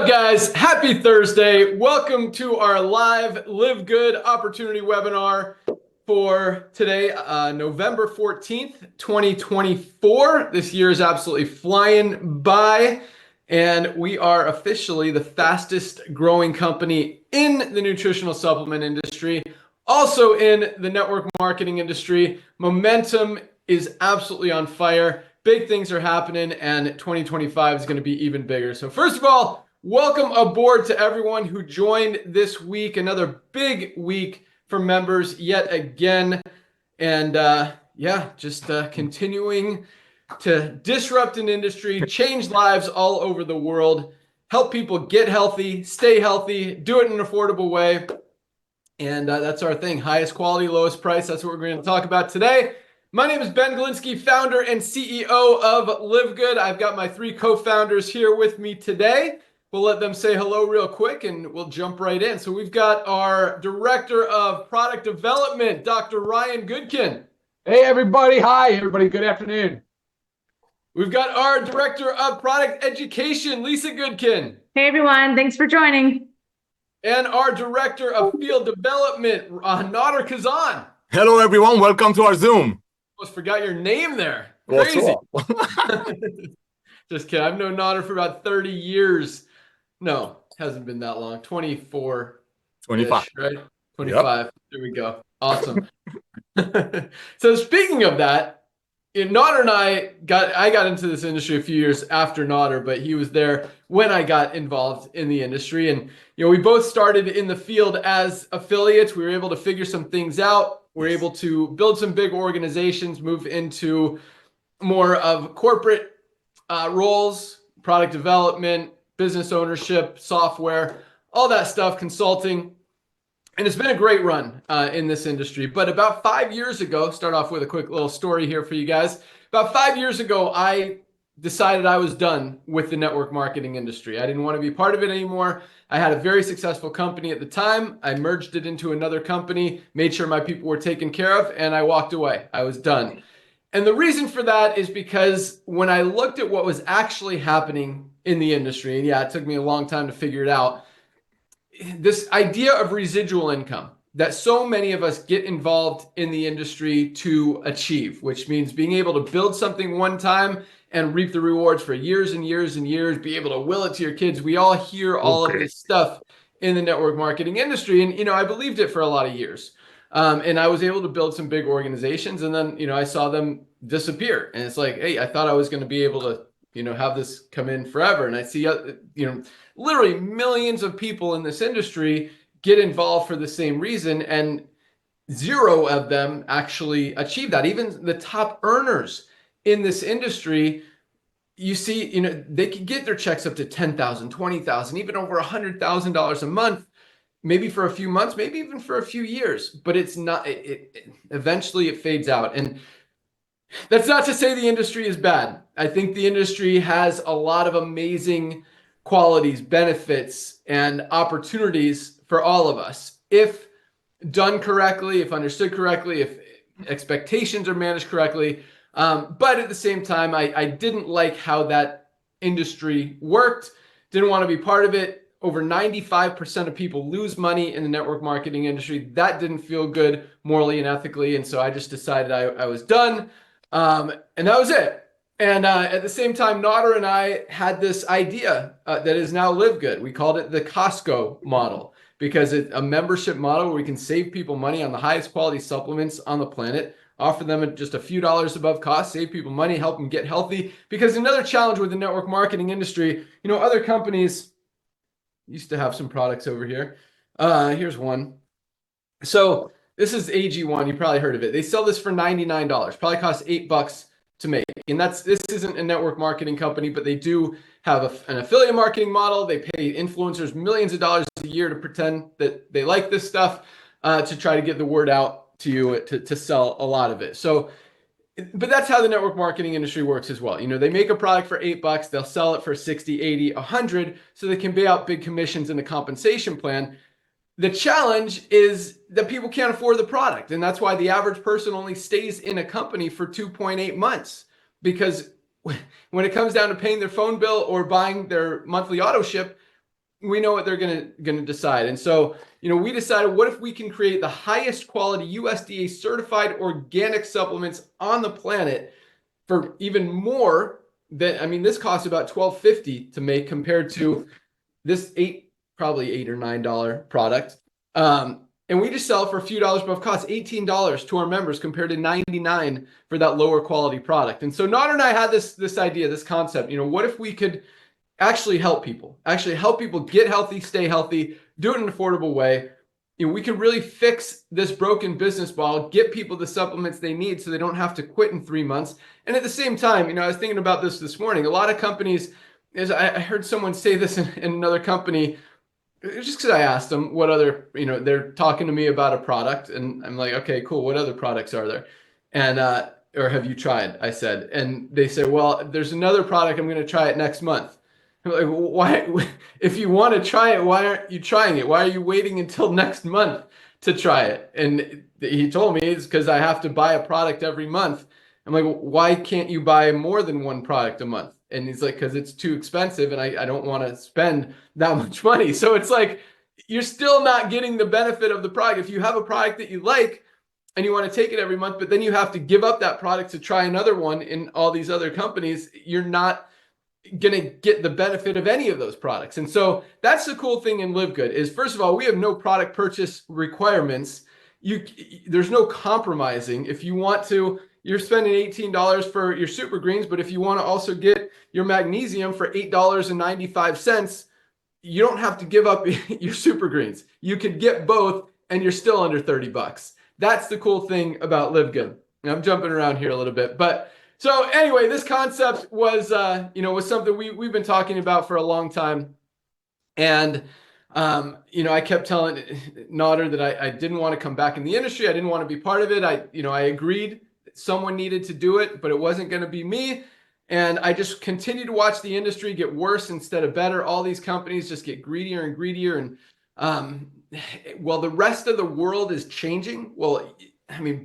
up, guys? Happy Thursday. Welcome to our live Live Good opportunity webinar for today, November 14th, 2024. This year is absolutely flying by, and we are officially the fastest growing company in the nutritional supplement industry, also in the network marketing industry. Momentum is absolutely on fire. Big things are happening, and 2025 is going to be even bigger. So first of all, welcome aboard to everyone who joined this week. Another big week for members yet again. And just continuing to disrupt an industry, change lives all over the world, help people get healthy, stay healthy, do it in an affordable way. And that's our thing. Highest quality, lowest price. That's what we're going to talk about today. My name is Ben Glinsky, founder and CEO of LiveGood. I've got my three co-founders here with me today. We'll let them say hello real quick and we'll jump right in. So we've got our Director of Product Development, Dr. Ryan Goodkin. Hey, everybody. Hi, everybody. Good afternoon. We've got our Director of Product Education, Lisa Goodkin. Hey, everyone. Thanks for joining. And our Director of Field Development, Nader Kazan. Hello, everyone. Welcome to our Zoom. Almost forgot your name there. What's Crazy. up? Just kidding. I've known Nader for about 30 years. No, hasn't been that long. 24. 25. Right? 25. Yep. There we go. Awesome. So speaking of that, Nader and I got into this industry a few years after Nader, but he was there when I got involved in the industry. And we both started in the field as affiliates. We were able to figure some things out. We're able to build some big organizations, move into more of corporate roles, product development, business ownership, software, all that stuff, consulting. And it's been a great run in this industry. But about 5 years ago, start off with a quick little story here for you guys. About 5 years ago, I decided I was done with the network marketing industry. I didn't want to be part of it anymore. I had a very successful company at the time. I merged it into another company, made sure my people were taken care of, and I walked away. I was done. And the reason for that is because when I looked at what was actually happening in the industry, and it took me a long time to figure it out, this idea of residual income that so many of us get involved in the industry to achieve, which means being able to build something one time and reap the rewards for years and years and years, be able to will it to your kids. We all hear all of this stuff in the network marketing industry. And, I believed it for a lot of years. And I was able to build some big organizations, and then, I saw them disappear. And it's like, hey, I thought I was going to be able to, have this come in forever. And I see, literally millions of people in this industry get involved for the same reason, and zero of them actually achieve that. Even the top earners in this industry, you see, they can get their checks up to $10,000, $20,000, even over $100,000 a month, maybe for a few months, maybe even for a few years, but it's not, eventually it fades out. And that's not to say the industry is bad. I think the industry has a lot of amazing qualities, benefits, and opportunities for all of us. If done correctly, if understood correctly, if expectations are managed correctly. But at the same time, I didn't like how that industry worked, didn't want to be part of it. Over 95% of people lose money in the network marketing industry. That didn't feel good morally and ethically. And so I just decided I was done. And that was it. And at the same time, Nader and I had this idea that is now LiveGood. We called it the Costco model, because it's a membership model where we can save people money on the highest quality supplements on the planet, offer them at just a few dollars above cost, save people money, help them get healthy. Because another challenge with the network marketing industry, other companies used to have some products over here. Here's one. So this is AG1. You probably heard of it. They sell this for $99. Probably costs $8 to make. And this isn't a network marketing company, but they do have an affiliate marketing model. They pay influencers millions of dollars a year to pretend that they like this stuff, to try to get the word out to you, to sell a lot of it. So, but that's how the network marketing industry works as well. They make a product for $8, they'll sell it for 60, 80, 100, so they can pay out big commissions in the compensation plan. The challenge is that people can't afford the product. And that's why the average person only stays in a company for 2.8 months. Because when it comes down to paying their phone bill or buying their monthly auto ship, we know what they're gonna decide. And so, we decided, what if we can create the highest quality USDA certified organic supplements on the planet for even more than, this costs about $12.50 to make compared to this probably $8 or $9 product. And we just sell for a few dollars above cost, $18 to our members compared to $99 for that lower quality product. And so Nader and I had this idea, this concept, what if we could actually help people get healthy, stay healthy, do it in an affordable way. We could really fix this broken business model, get people the supplements they need so they don't have to quit in 3 months. And at the same time, I was thinking about this morning. A lot of companies, I heard someone say this in another company, just because I asked them what other, they're talking to me about a product, and I'm like, okay, cool. What other products are there? And, or have you tried? I said, and they said, well, there's another product. I'm going to try it next month. I'm like, why? If you want to try it, why aren't you trying it? Why are you waiting until next month to try it? And he told me it's because I have to buy a product every month. I'm like, why can't you buy more than one product a month? And he's like, because it's too expensive and I don't want to spend that much money. So it's like, you're still not getting the benefit of the product. If you have a product that you like and you want to take it every month, but then you have to give up that product to try another one in all these other companies, you're not going to get the benefit of any of those products. And so that's the cool thing in Live Good is, first of all, we have no product purchase requirements. There's no compromising. If you want to, you're spending $18 for your super greens, but if you want to also get your magnesium for $8.95, you don't have to give up your super greens. You could get both and you're still under 30 bucks. That's the cool thing about Live Good. I'm jumping around here a little bit, but so anyway, this concept was, was something we've been talking about for a long time. And, I kept telling Nader that I didn't want to come back in the industry. I didn't want to be part of it. I agreed someone needed to do it, but it wasn't going to be me. And I just continued to watch the industry get worse instead of better. All these companies just get greedier and greedier. And while the rest of the world is changing,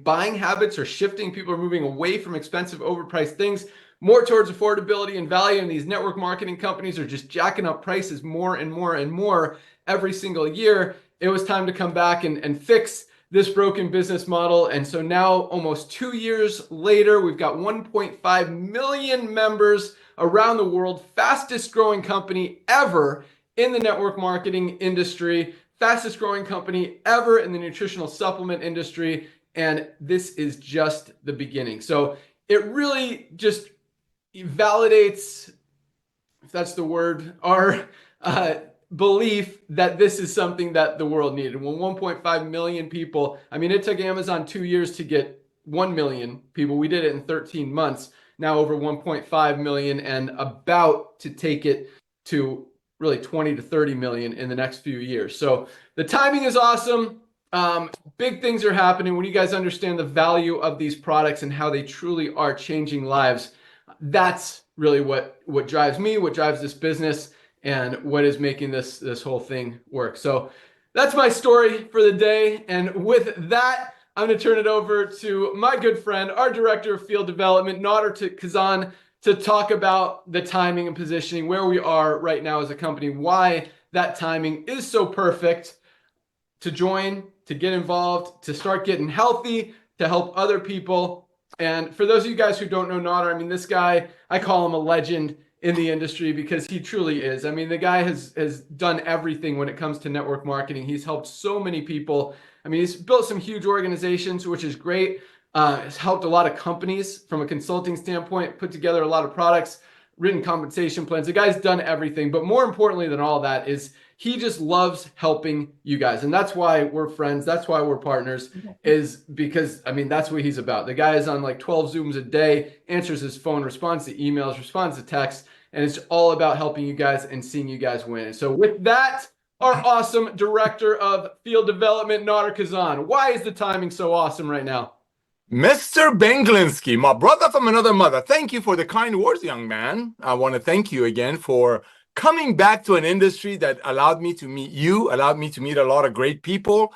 buying habits are shifting. People are moving away from expensive, overpriced things, more towards affordability and value. And these network marketing companies are just jacking up prices more and more and more every single year. It was time to come back and fix this broken business model. And so now, almost 2 years later, we've got 1.5 million members around the world, fastest growing company ever in the network marketing industry, fastest growing company ever in the nutritional supplement industry. And this is just the beginning. So it really just validates, if that's the word, our belief that this is something that the world needed. When 1.5 million people, it took Amazon 2 years to get 1 million people. We did it in 13 months, now over 1.5 million, and about to take it to really 20 to 30 million in the next few years. So the timing is awesome. Big things are happening when you guys understand the value of these products and how they truly are changing lives. That's really what drives me, what drives this business, and what is making this whole thing work. So that's my story for the day. And with that, I'm going to turn it over to my good friend, our Director of Field Development, Nader Kazan, to talk about the timing and positioning, where we are right now as a company, why that timing is so perfect to join, to get involved, to start getting healthy, to help other people. And for those of you guys who don't know Nader, this guy, I call him a legend in the industry because he truly is. The guy has done everything when it comes to network marketing. He's helped so many people. He's built some huge organizations, which is great. Has helped a lot of companies from a consulting standpoint, put together a lot of products, written compensation plans. The guy's done everything. But more importantly than all that is he just loves helping you guys. And that's why we're friends. That's why we're partners, is because, that's what he's about. The guy is on like 12 Zooms a day, answers his phone, responds to emails, responds to texts, and it's all about helping you guys and seeing you guys win. So with that, our awesome Director of Field Development, Nader Kazan. Why is the timing so awesome right now? Mr. Ben Glinsky, my brother from another mother, thank you for the kind words, young man. I want to thank you again for coming back to an industry that allowed me to meet you, allowed me to meet a lot of great people.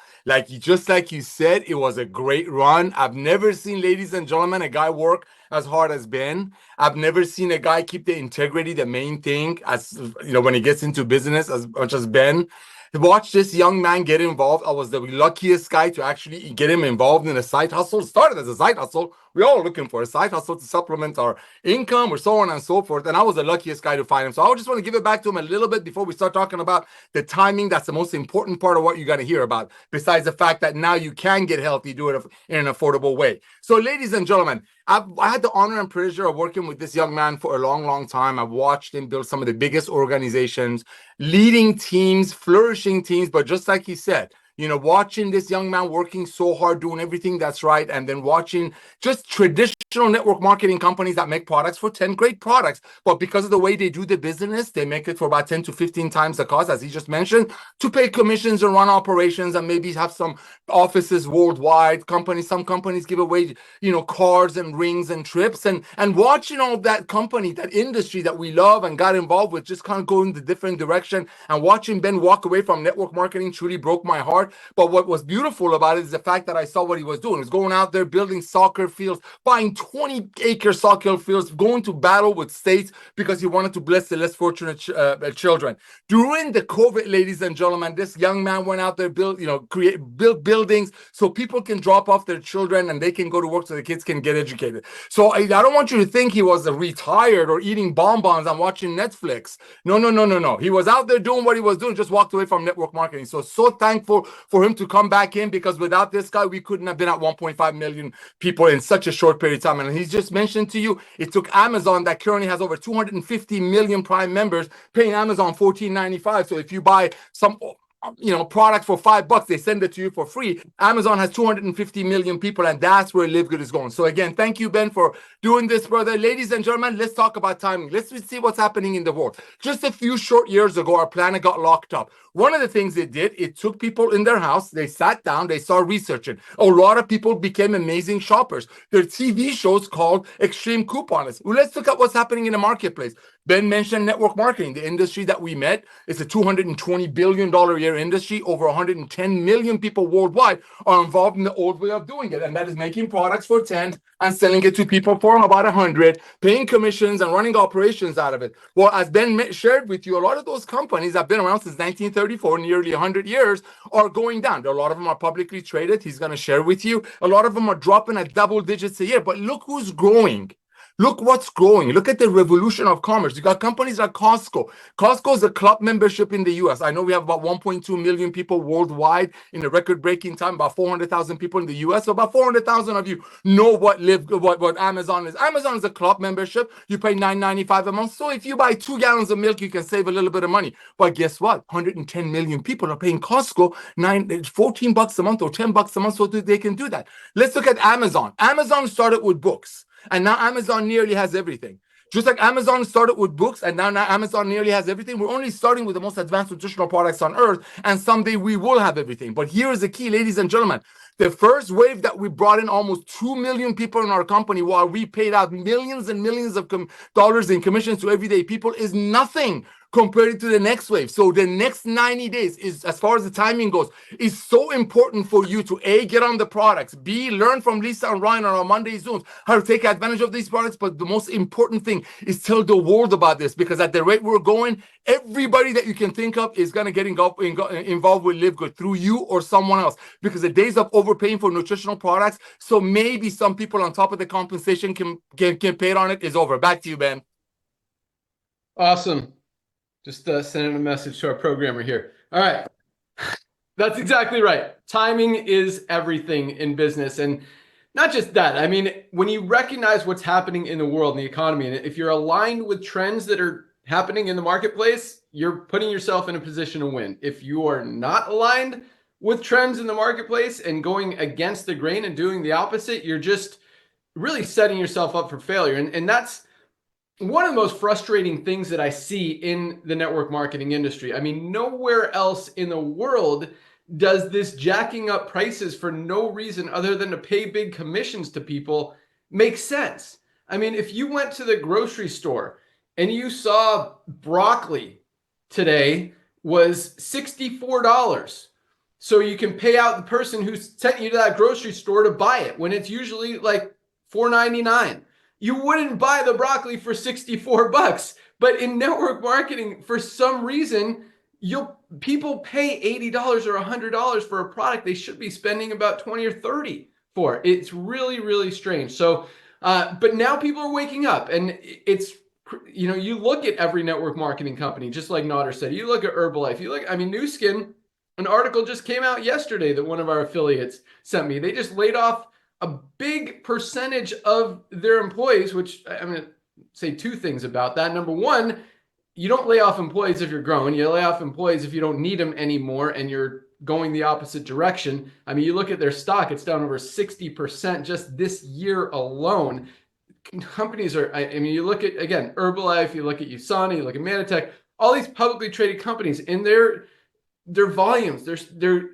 Just like you said, it was a great run. I've never seen, ladies and gentlemen, a guy work as hard as Ben. I've never seen a guy keep the integrity, the main thing, as you know, when he gets into business as much as Ben. Watch this young man get involved. I was the luckiest guy to actually get him involved in a side hustle. Started as a side hustle. We're all looking for a side hustle to supplement our income or so on and so forth. And I was the luckiest guy to find him. So I just want to give it back to him a little bit before we start talking about the timing. That's the most important part of what you're going to hear about, besides the fact that now you can get healthy, do it in an affordable way. So ladies and gentlemen, I had the honor and pleasure of working with this young man for a long, long time. I've watched him build some of the biggest organizations, leading teams, flourishing teams. But just like he said, you know, watching this young man working so hard, doing everything that's right, and then watching just traditional network marketing companies that make products for 10 great products. But because of the way they do the business, they make it for about 10 to 15 times the cost, as he just mentioned, to pay commissions and run operations and maybe have some offices worldwide. Some companies give away, you know, cars and rings and trips. And watching all that company, that industry that we love and got involved with, just kind of go in the different direction. And watching Ben walk away from network marketing truly broke my heart. But what was beautiful about it is the fact that I saw what he was doing. He was going out there building soccer fields, buying 20-acre soccer fields, going to battle with states because he wanted to bless the less fortunate children. During the COVID, ladies and gentlemen, this young man went out there, built buildings so people can drop off their children and they can go to work so the kids can get educated. So I don't want you to think he was retired or eating bonbons and watching Netflix. No. He was out there doing what he was doing, just walked away from network marketing. So thankful for him to come back in, because without this guy, we couldn't have been at 1.5 million people in such a short period of time. And he's just mentioned to you, it took Amazon, that currently has over 250 million Prime members, paying Amazon $14.95. So if you buy some product for $5, they send it to you for free. Amazon has 250 million people, and that's where Live Good is going. So again, thank you, Ben, for doing this, brother. Ladies and gentlemen, let's talk about timing. Let's see what's happening in the world. Just a few short years ago, our planet got locked up. One of the things it did, it took people in their house, they sat down, they started researching. A lot of people became amazing shoppers. There are TV shows called Extreme Couponers. Well, let's look at what's happening in the marketplace. Ben mentioned network marketing, the industry that we met. It's a $220 billion a year industry. Over 110 million people worldwide are involved in the old way of doing it. And that is making products for 10 and selling it to people for about 100, paying commissions and running operations out of it. Well, as Ben shared with you, a lot of those companies that have been around since 1934, nearly 100 years, are going down. A lot of them are publicly traded. He's going to share with you. A lot of them are dropping at double digits a year. But look who's growing. Look what's growing. Look at the revolution of commerce. You got companies like Costco. Costco is a club membership in the US. I know we have about 1.2 million people worldwide in a record-breaking time, about 400,000 people in the US. So about 400,000 of you know what Amazon is. Amazon is a club membership. You pay $9.95 a month. So if you buy 2 gallons of milk, you can save a little bit of money. But guess what? 110 million people are paying Costco $14 a month or $10 a month so they can do that. Let's look at Amazon. Amazon started with books. And now Amazon nearly has everything. Just like Amazon started with books, and now Amazon nearly has everything. We're only starting with the most advanced nutritional products on earth, and someday we will have everything. But here is the key, ladies and gentlemen. The first wave that we brought in almost 2 million people in our company, while we paid out millions and millions of dollars in commissions to everyday people, is nothing compared to the next wave. So the next 90 days is, as far as the timing goes, is so important for you to A, get on the products, B, learn from Lisa and Ryan on our Monday Zooms how to take advantage of these products. But the most important thing is tell the world about this, because at the rate we're going, everybody that you can think of is going to get involved with Live Good through you or someone else, because the days of overpaying for nutritional products, so maybe some people on top of the compensation can pay on it, is over. Back to you, Ben. Awesome. Just sending a message to our programmer here. All right. That's exactly right. Timing is everything in business. And not just that. I mean, when you recognize what's happening in the world and the economy, and if you're aligned with trends that are happening in the marketplace, you're putting yourself in a position to win. If you are not aligned with trends in the marketplace and going against the grain and doing the opposite, you're just really setting yourself up for failure. And that's one of the most frustrating things that I see in the network marketing industry. I mean, nowhere else in the world does this jacking up prices for no reason other than to pay big commissions to people make sense. I mean, if you went to the grocery store and you saw broccoli today was $64, so you can pay out the person who sent you to that grocery store to buy it when it's usually like $4.99. you wouldn't buy the broccoli for 64 bucks. But in network marketing, for some reason, people pay $80 or $100 for a product they should be spending about 20 or 30 for. It's really, really strange. So, but now people are waking up, and it's, you know, you look at every network marketing company, just like Nodder said, you look at Herbalife, you look, I mean, New Skin, an article just came out yesterday that one of our affiliates sent me. They just laid off a big percentage of their employees, which I'm going to say two things about that. Number one, you don't lay off employees if you're growing. You lay off employees if you don't need them anymore and you're going the opposite direction. I mean, you look at their stock, it's down over 60% just this year alone. Companies are, I mean, you look at, again, Herbalife, you look at USANA, you look at Manitech, all these publicly traded companies, in their volumes, they're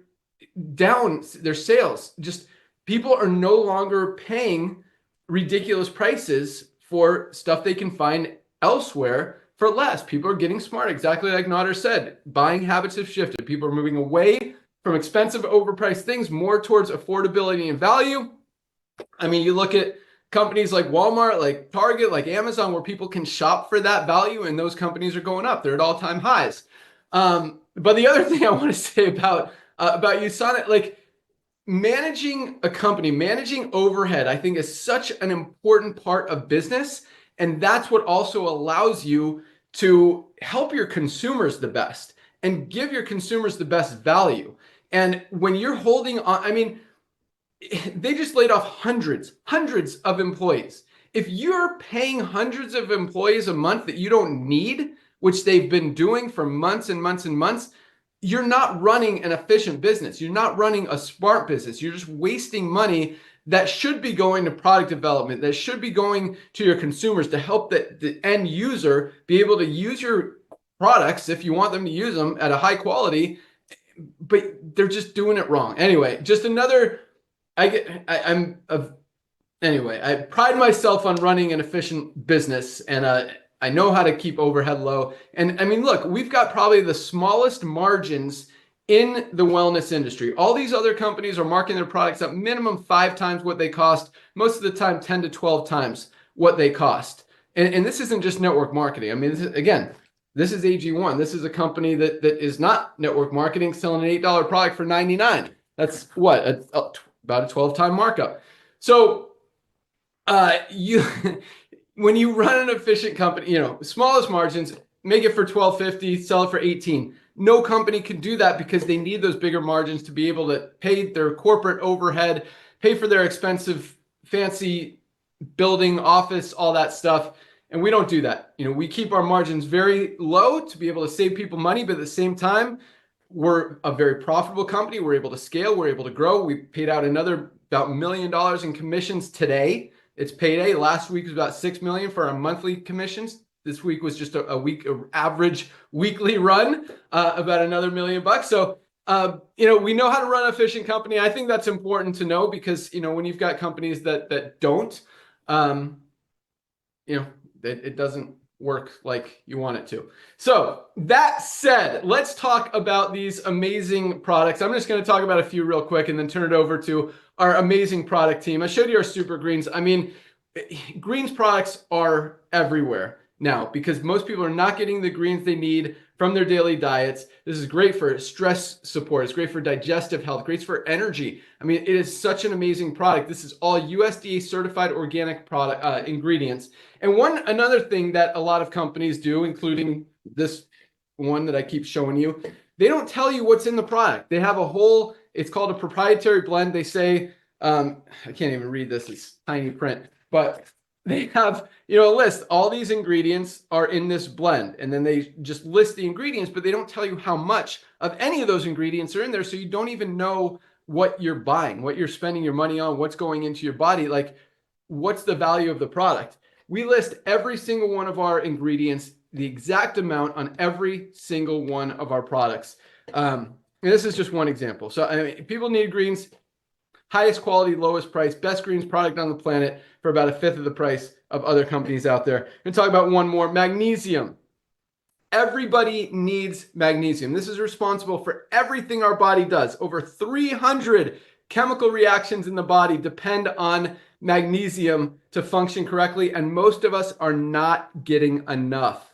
down, their sales, just people are no longer paying ridiculous prices for stuff they can find elsewhere for less. People are getting smart, exactly like Nodder said. Buying habits have shifted. People are moving away from expensive, overpriced things more towards affordability and value. I mean, you look at companies like Walmart, like Target, like Amazon, where people can shop for that value, and those companies are going up. They're at all-time highs. But the other thing I want to say about USANA, like, managing a company, managing overhead, I think is such an important part of business. And that's what also allows you to help your consumers the best and give your consumers the best value. And when you're holding on, I mean, they just laid off hundreds of employees. If you're paying hundreds of employees a month that you don't need, which they've been doing for months and months and months, you're not running an efficient business. You're not running a smart business. You're just wasting money that should be going to product development, that should be going to your consumers to help the end user be able to use your products if you want them to use them at a high quality, but they're just doing it wrong. Anyway, just another, anyway, I pride myself on running an efficient business, and I know how to keep overhead low. And I mean, look, we've got probably the smallest margins in the wellness industry. All these other companies are marketing their products at minimum 5 times what they cost, most of the time 10 to 12 times what they cost. And this isn't just network marketing. I mean, this is AG1. This is a company that is not network marketing, selling an $8 product for $99. That's what, about a 12-time markup. So when you run an efficient company, you know, smallest margins, make it for $12.50, sell it for $18. No company can do that because they need those bigger margins to be able to pay their corporate overhead, pay for their expensive, fancy building, office, all that stuff. And we don't do that. You know, we keep our margins very low to be able to save people money, but at the same time, we're a very profitable company. We're able to scale. We're able to grow. We paid out another about $1 million in commissions today. It's payday. Last week was about $6 million for our monthly commissions. This week was just a average weekly run, about another $1 million. So, you know, we know how to run an efficient company. I think that's important to know because, you know, when you've got companies that don't, you know, it doesn't work like you want it to. So that said, let's talk about these amazing products. I'm just going to talk about a few real quick and then turn it over to our amazing product team. I showed you our super greens. I mean, greens products are everywhere now because most people are not getting the greens they need from their daily diets. This is great for stress support. It's great for digestive health, great for energy. I mean, it is such an amazing product. This is all USDA certified organic product ingredients. And another thing that a lot of companies do, including this one that I keep showing you, they don't tell you what's in the product. They have a whole, it's called a proprietary blend. They say, I can't even read this, it's tiny print, but they have, you know, a list. All these ingredients are in this blend. And then they just list the ingredients, but they don't tell you how much of any of those ingredients are in there. So you don't even know what you're buying, what you're spending your money on, what's going into your body. Like, what's the value of the product? We list every single one of our ingredients, the exact amount on every single one of our products. And this is just one example. So I mean, people need greens, highest quality, lowest price, best greens product on the planet for about 1/5 of the price of other companies out there. And talk about one more, magnesium. Everybody needs magnesium. This is responsible for everything our body does. Over 300 chemical reactions in the body depend on magnesium to function correctly, and most of us are not getting enough.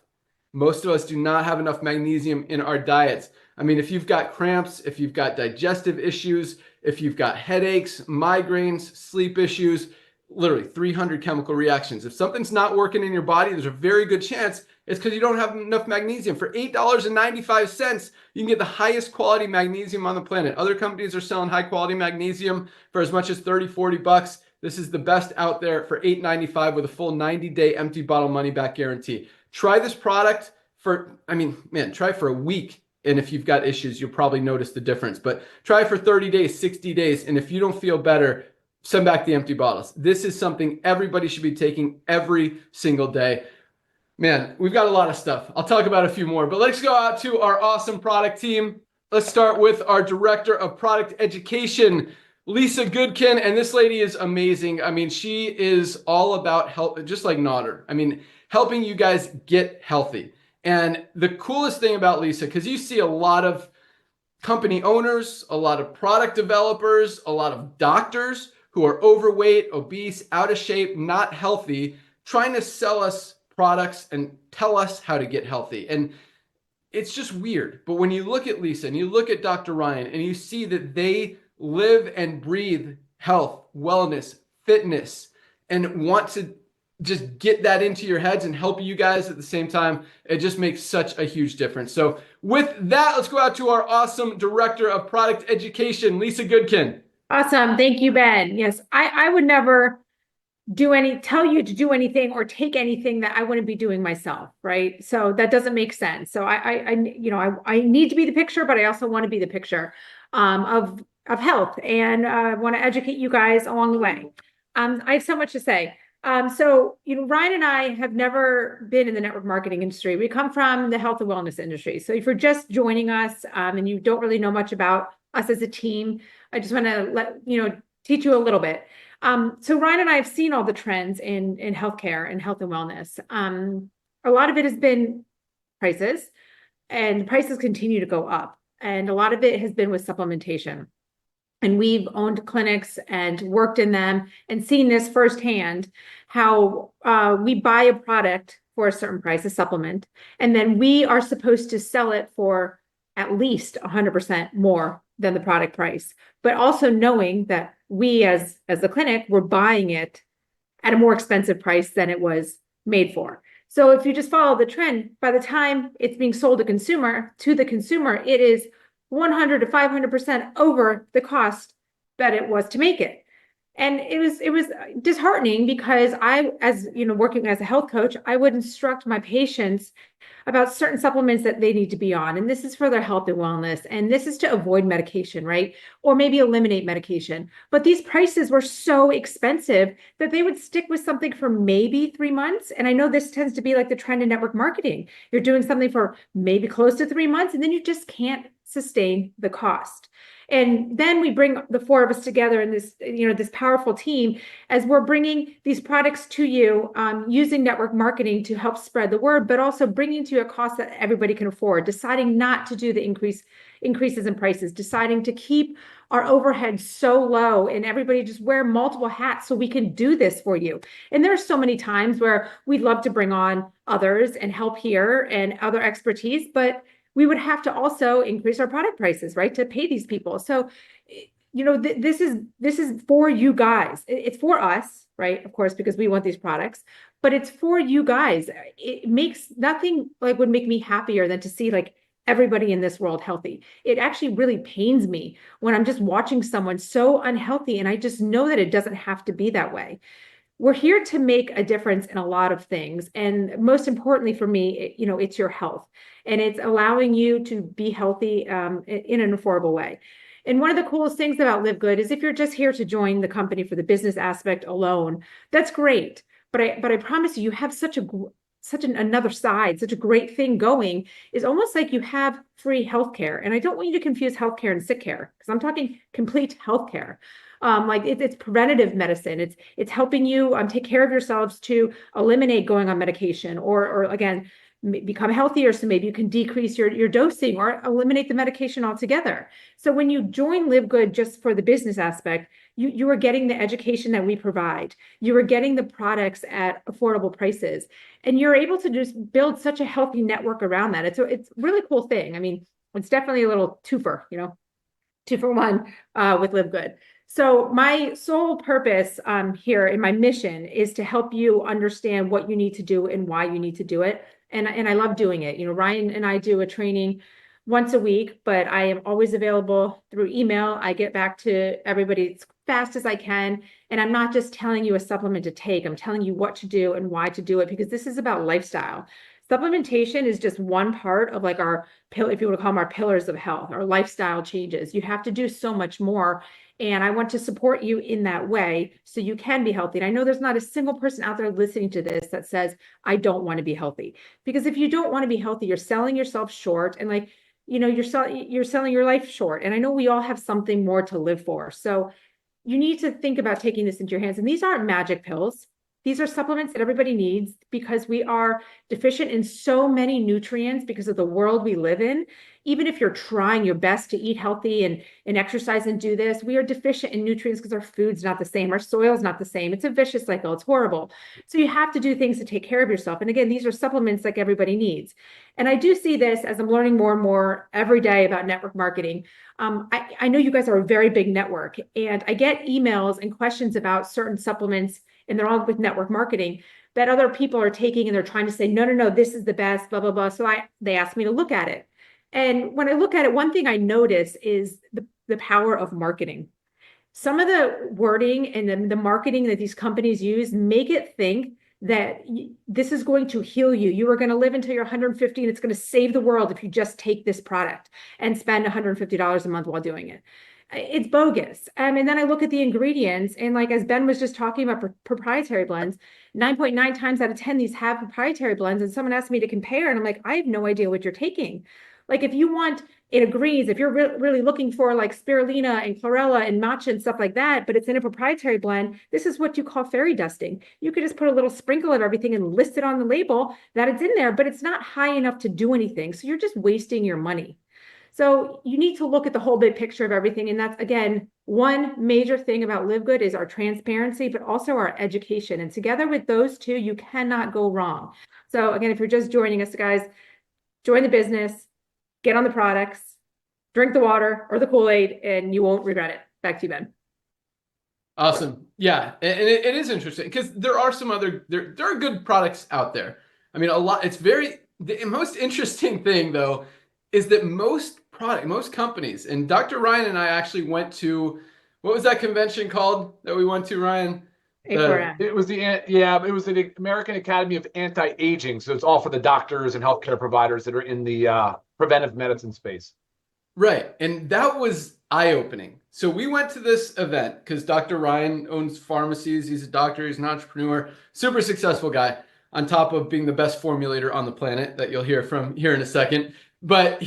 Most of us do not have enough magnesium in our diets. I mean, if you've got cramps, if you've got digestive issues, if you've got headaches, migraines, sleep issues, literally 300 chemical reactions. If something's not working in your body, there's a very good chance it's because you don't have enough magnesium. For $8.95, you can get the highest quality magnesium on the planet. Other companies are selling high quality magnesium for as much as 30, 40 bucks. This is the best out there for $8.95 with a full 90-day empty bottle money back guarantee. Try this product for, try for a week. And if you've got issues, you'll probably notice the difference. But try for 30 days, 60 days. And if you don't feel better, send back the empty bottles. This is something everybody should be taking every single day. Man, we've got a lot of stuff. I'll talk about a few more, but let's go out to our awesome product team. Let's start with our Director of Product Education, Lisa Goodkin. And this lady is amazing. I mean, she is all about health, just like Nodder. I mean, helping you guys get healthy. And the coolest thing about Lisa, because you see a lot of company owners, a lot of product developers, a lot of doctors who are overweight, obese, out of shape, not healthy, trying to sell us products and tell us how to get healthy. And it's just weird. But when you look at Lisa and you look at Dr. Ryan and you see that they live and breathe health, wellness, fitness, and want to just get that into your heads and help you guys at the same time, it just makes such a huge difference. So with that, let's go out to our awesome Director of Product Education, Lisa Goodkin. Awesome. Thank you, Ben. Yes, I would never tell you to do anything or take anything that I wouldn't be doing myself, right? So that doesn't make sense. So I need to be the picture, but I also want to be the picture of health, and want to educate you guys along the way. I have so much to say. So, Ryan and I have never been in the network marketing industry. We come from the health and wellness industry. So if you're just joining us and you don't really know much about us as a team, I just want to teach you a little bit. So Ryan and I have seen all the trends in healthcare and health and wellness. A lot of it has been prices, and prices continue to go up. And a lot of it has been with supplementation. And we've owned clinics and worked in them and seen this firsthand, how we buy a product for a certain price, a supplement, and then we are supposed to sell it for at least 100% more than the product price, but also knowing that we as the clinic, we're buying it at a more expensive price than it was made for. So if you just follow the trend, by the time it's being sold to the consumer, it is 100 to 500% over the cost that it was to make it. And it was disheartening, because working as a health coach, I would instruct my patients about certain supplements that they need to be on. And this is for their health and wellness. And this is to avoid medication, right? Or maybe eliminate medication. But these prices were so expensive that they would stick with something for maybe 3 months. And I know this tends to be like the trend in network marketing. You're doing something for maybe close to 3 months, and then you just can't sustain the cost. And then we bring the four of us together in this powerful team, as we're bringing these products to you, using network marketing to help spread the word, but also bringing to you a cost that everybody can afford, deciding not to do the increases in prices, deciding to keep our overhead so low, and everybody just wear multiple hats so we can do this for you. And there are so many times where we'd love to bring on others and help here and other expertise, but we would have to also increase our product prices, right, to pay these people. So, this is for you guys. It's for us, right? Of course, because we want these products, but it's for you guys. It makes nothing would make me happier than to see everybody in this world healthy. It actually really pains me when I'm just watching someone so unhealthy, and I just know that it doesn't have to be that way. We're here to make a difference in a lot of things. And most importantly for me, it's your health, and it's allowing you to be healthy in an affordable way. And one of the coolest things about Live Good is, if you're just here to join the company for the business aspect alone, that's great. But I promise you have another side, such a great thing going, is almost like you have free healthcare. And I don't want you to confuse healthcare and sick care, because I'm talking complete healthcare. It's preventative medicine. It's helping you take care of yourselves to eliminate going on medication, or again, become healthier. So maybe you can decrease your dosing or eliminate the medication altogether. So when you join Live Good just for the business aspect, you are getting the education that we provide. You are getting the products at affordable prices, and you're able to just build such a healthy network around that. It's a really cool thing. I mean, it's definitely a little twofer, 2 for 1 with Live Good. So my sole purpose here in my mission is to help you understand what you need to do and why you need to do it. And I love doing it. Ryan and I do a training once a week, but I am always available through email. I get back to everybody as fast as I can. And I'm not just telling you a supplement to take. I'm telling you what to do and why to do it, because this is about lifestyle. Supplementation is just one part of like our pill, if you want to call them our pillars of health, our lifestyle changes. You have to do so much more. And I want to support you in that way so you can be healthy. And I know there's not a single person out there listening to this that says, I don't want to be healthy. Because if you don't want to be healthy, you're selling yourself short, and you're selling your life short. And I know we all have something more to live for. So you need to think about taking this into your hands. And these aren't magic pills. These are supplements that everybody needs because we are deficient in so many nutrients because of the world we live in. Even if you're trying your best to eat healthy and exercise and do this, we are deficient in nutrients because our food's not the same. Our soil's not the same. It's a vicious cycle. It's horrible. So you have to do things to take care of yourself. And again, these are supplements like everybody needs. And I do see this as I'm learning more and more every day about network marketing. I know you guys are a very big network, and I get emails and questions about certain supplements, and they're all with network marketing that other people are taking, and they're trying to say, no, this is the best, blah, blah, blah. So they asked me to look at it. And when I look at it, one thing I notice is the power of marketing. Some of the wording and the marketing that these companies use make it think that this is going to heal you. You are going to live until you're 150 and it's going to save the world if you just take this product and spend $150 a month while doing it. It's bogus. And then I look at the ingredients, and like as Ben was just talking about proprietary blends, 9.9 times out of 10 these have proprietary blends. And someone asked me to compare, and I'm like, I have no idea what you're taking. Like if you want, it agrees, if you're really looking for like spirulina and chlorella and matcha and stuff like that, but it's in a proprietary blend, this is what you call fairy dusting. You could just put a little sprinkle of everything and list it on the label that it's in there, but it's not high enough to do anything. So you're just wasting your money. So you need to look at the whole big picture of everything. And that's, again, one major thing about Live Good is our transparency, but also our education. And together with those two, you cannot go wrong. So again, if you're just joining us, guys, join the business, get on the products, drink the water or the Kool-Aid, and you won't regret it. Back to you, Ben. Awesome. Yeah. And it is interesting because there are some other, there are good products out there. I mean, the most interesting thing though, is that most companies, and Dr. Ryan and I actually went to, what was that convention called that we went to, Ryan? It was the American Academy of Anti-Aging. So it's all for the doctors and healthcare providers that are in the preventive medicine space. Right. And that was eye-opening. So we went to this event because Dr. Ryan owns pharmacies. He's a doctor. He's an entrepreneur, super successful guy, on top of being the best formulator on the planet that you'll hear from here in a second. But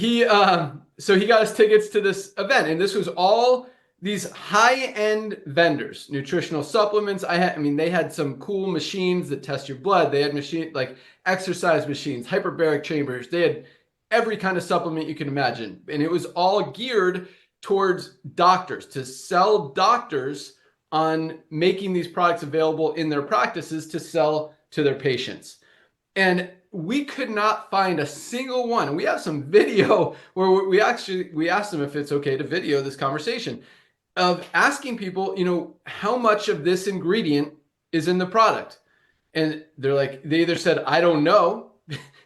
so he got us tickets to this event, and this was all these high-end vendors, nutritional supplements. They had some cool machines that test your blood. They had like exercise machines, hyperbaric chambers. They had every kind of supplement you can imagine. And it was all geared towards doctors, to sell doctors on making these products available in their practices to sell to their patients. And we could not find a single one. And we have some video where we asked them if it's okay to video this conversation of asking people, how much of this ingredient is in the product. And they're like, they either said, I don't know,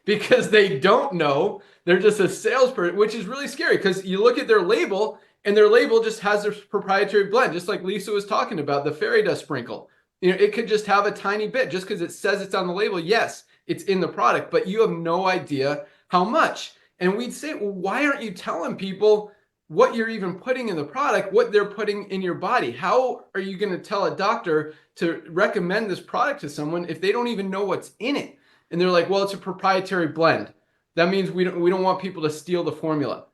because they don't know. They're just a salesperson, which is really scary because you look at their label and their label just has their proprietary blend, just like Lisa was talking about, the fairy dust sprinkle. It could just have a tiny bit just because it says it's on the label. Yes, it's in the product, but you have no idea how much. And we'd say, well, why aren't you telling people what you're even putting in the product, what they're putting in your body? How are you going to tell a doctor to recommend this product to someone if they don't even know what's in it? And they're like, well, it's a proprietary blend. That means we don't want people to steal the formula.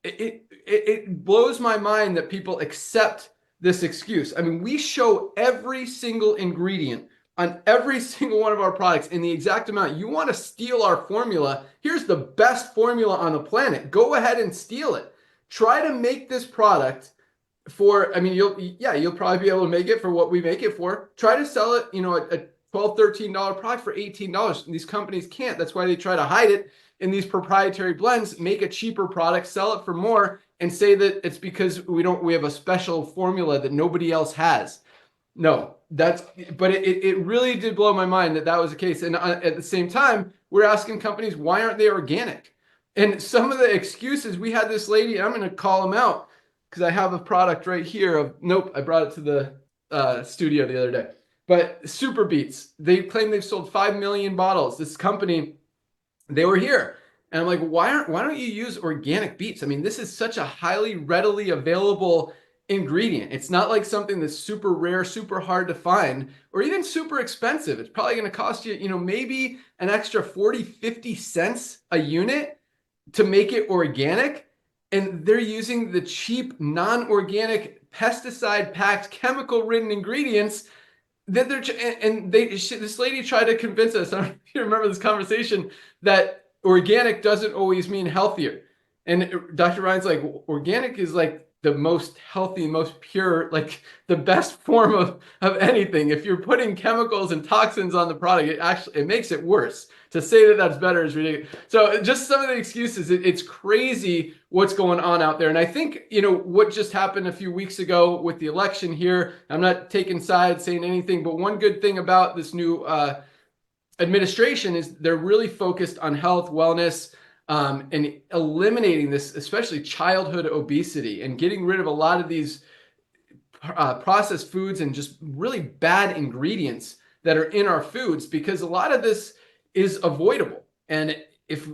It blows my mind that people accept this excuse. I mean, we show every single ingredient on every single one of our products in the exact amount. You want to steal our formula? Here's the best formula on the planet. Go ahead and steal it. Try to make this product for, I mean, you'll probably be able to make it for what we make it for. Try to sell it, you know, a $12, $13 product for $18. And these companies can't. That's why they try to hide it in these proprietary blends, make a cheaper product, sell it for more, and say that it's because we have a special formula that nobody else has. No, but it really did blow my mind that was the case. And at the same time, we're asking companies, why aren't they organic? And some of the excuses, we had this lady, and I'm going to call them out because I have a product right here nope, I brought it to the studio the other day. But Super Beets, they claim they've sold 5 million bottles. This company, they were here. And I'm like, why don't you use organic beets? I mean, this is such a highly readily available ingredient. It's not like something that's super rare, super hard to find, or even super expensive. It's probably going to cost you, you know, maybe an extra 40, 50 cents a unit to make it organic. And they're using the cheap, non-organic, pesticide-packed, chemical-ridden ingredients that this lady tried to convince us, I don't know if you remember this conversation, that organic doesn't always mean healthier. And Dr. Ryan's like, organic is like the most healthy, most pure, like the best form of anything. If you're putting chemicals and toxins on the product, it makes it worse. To say that that's better is ridiculous. So just some of the excuses, it's crazy what's going on out there. And I think, you know, what just happened a few weeks ago with the election here, I'm not taking sides, saying anything, but one good thing about this new administration is they're really focused on health, wellness, and eliminating this, especially childhood obesity, and getting rid of a lot of these processed foods and just really bad ingredients that are in our foods, because a lot of this is avoidable. And if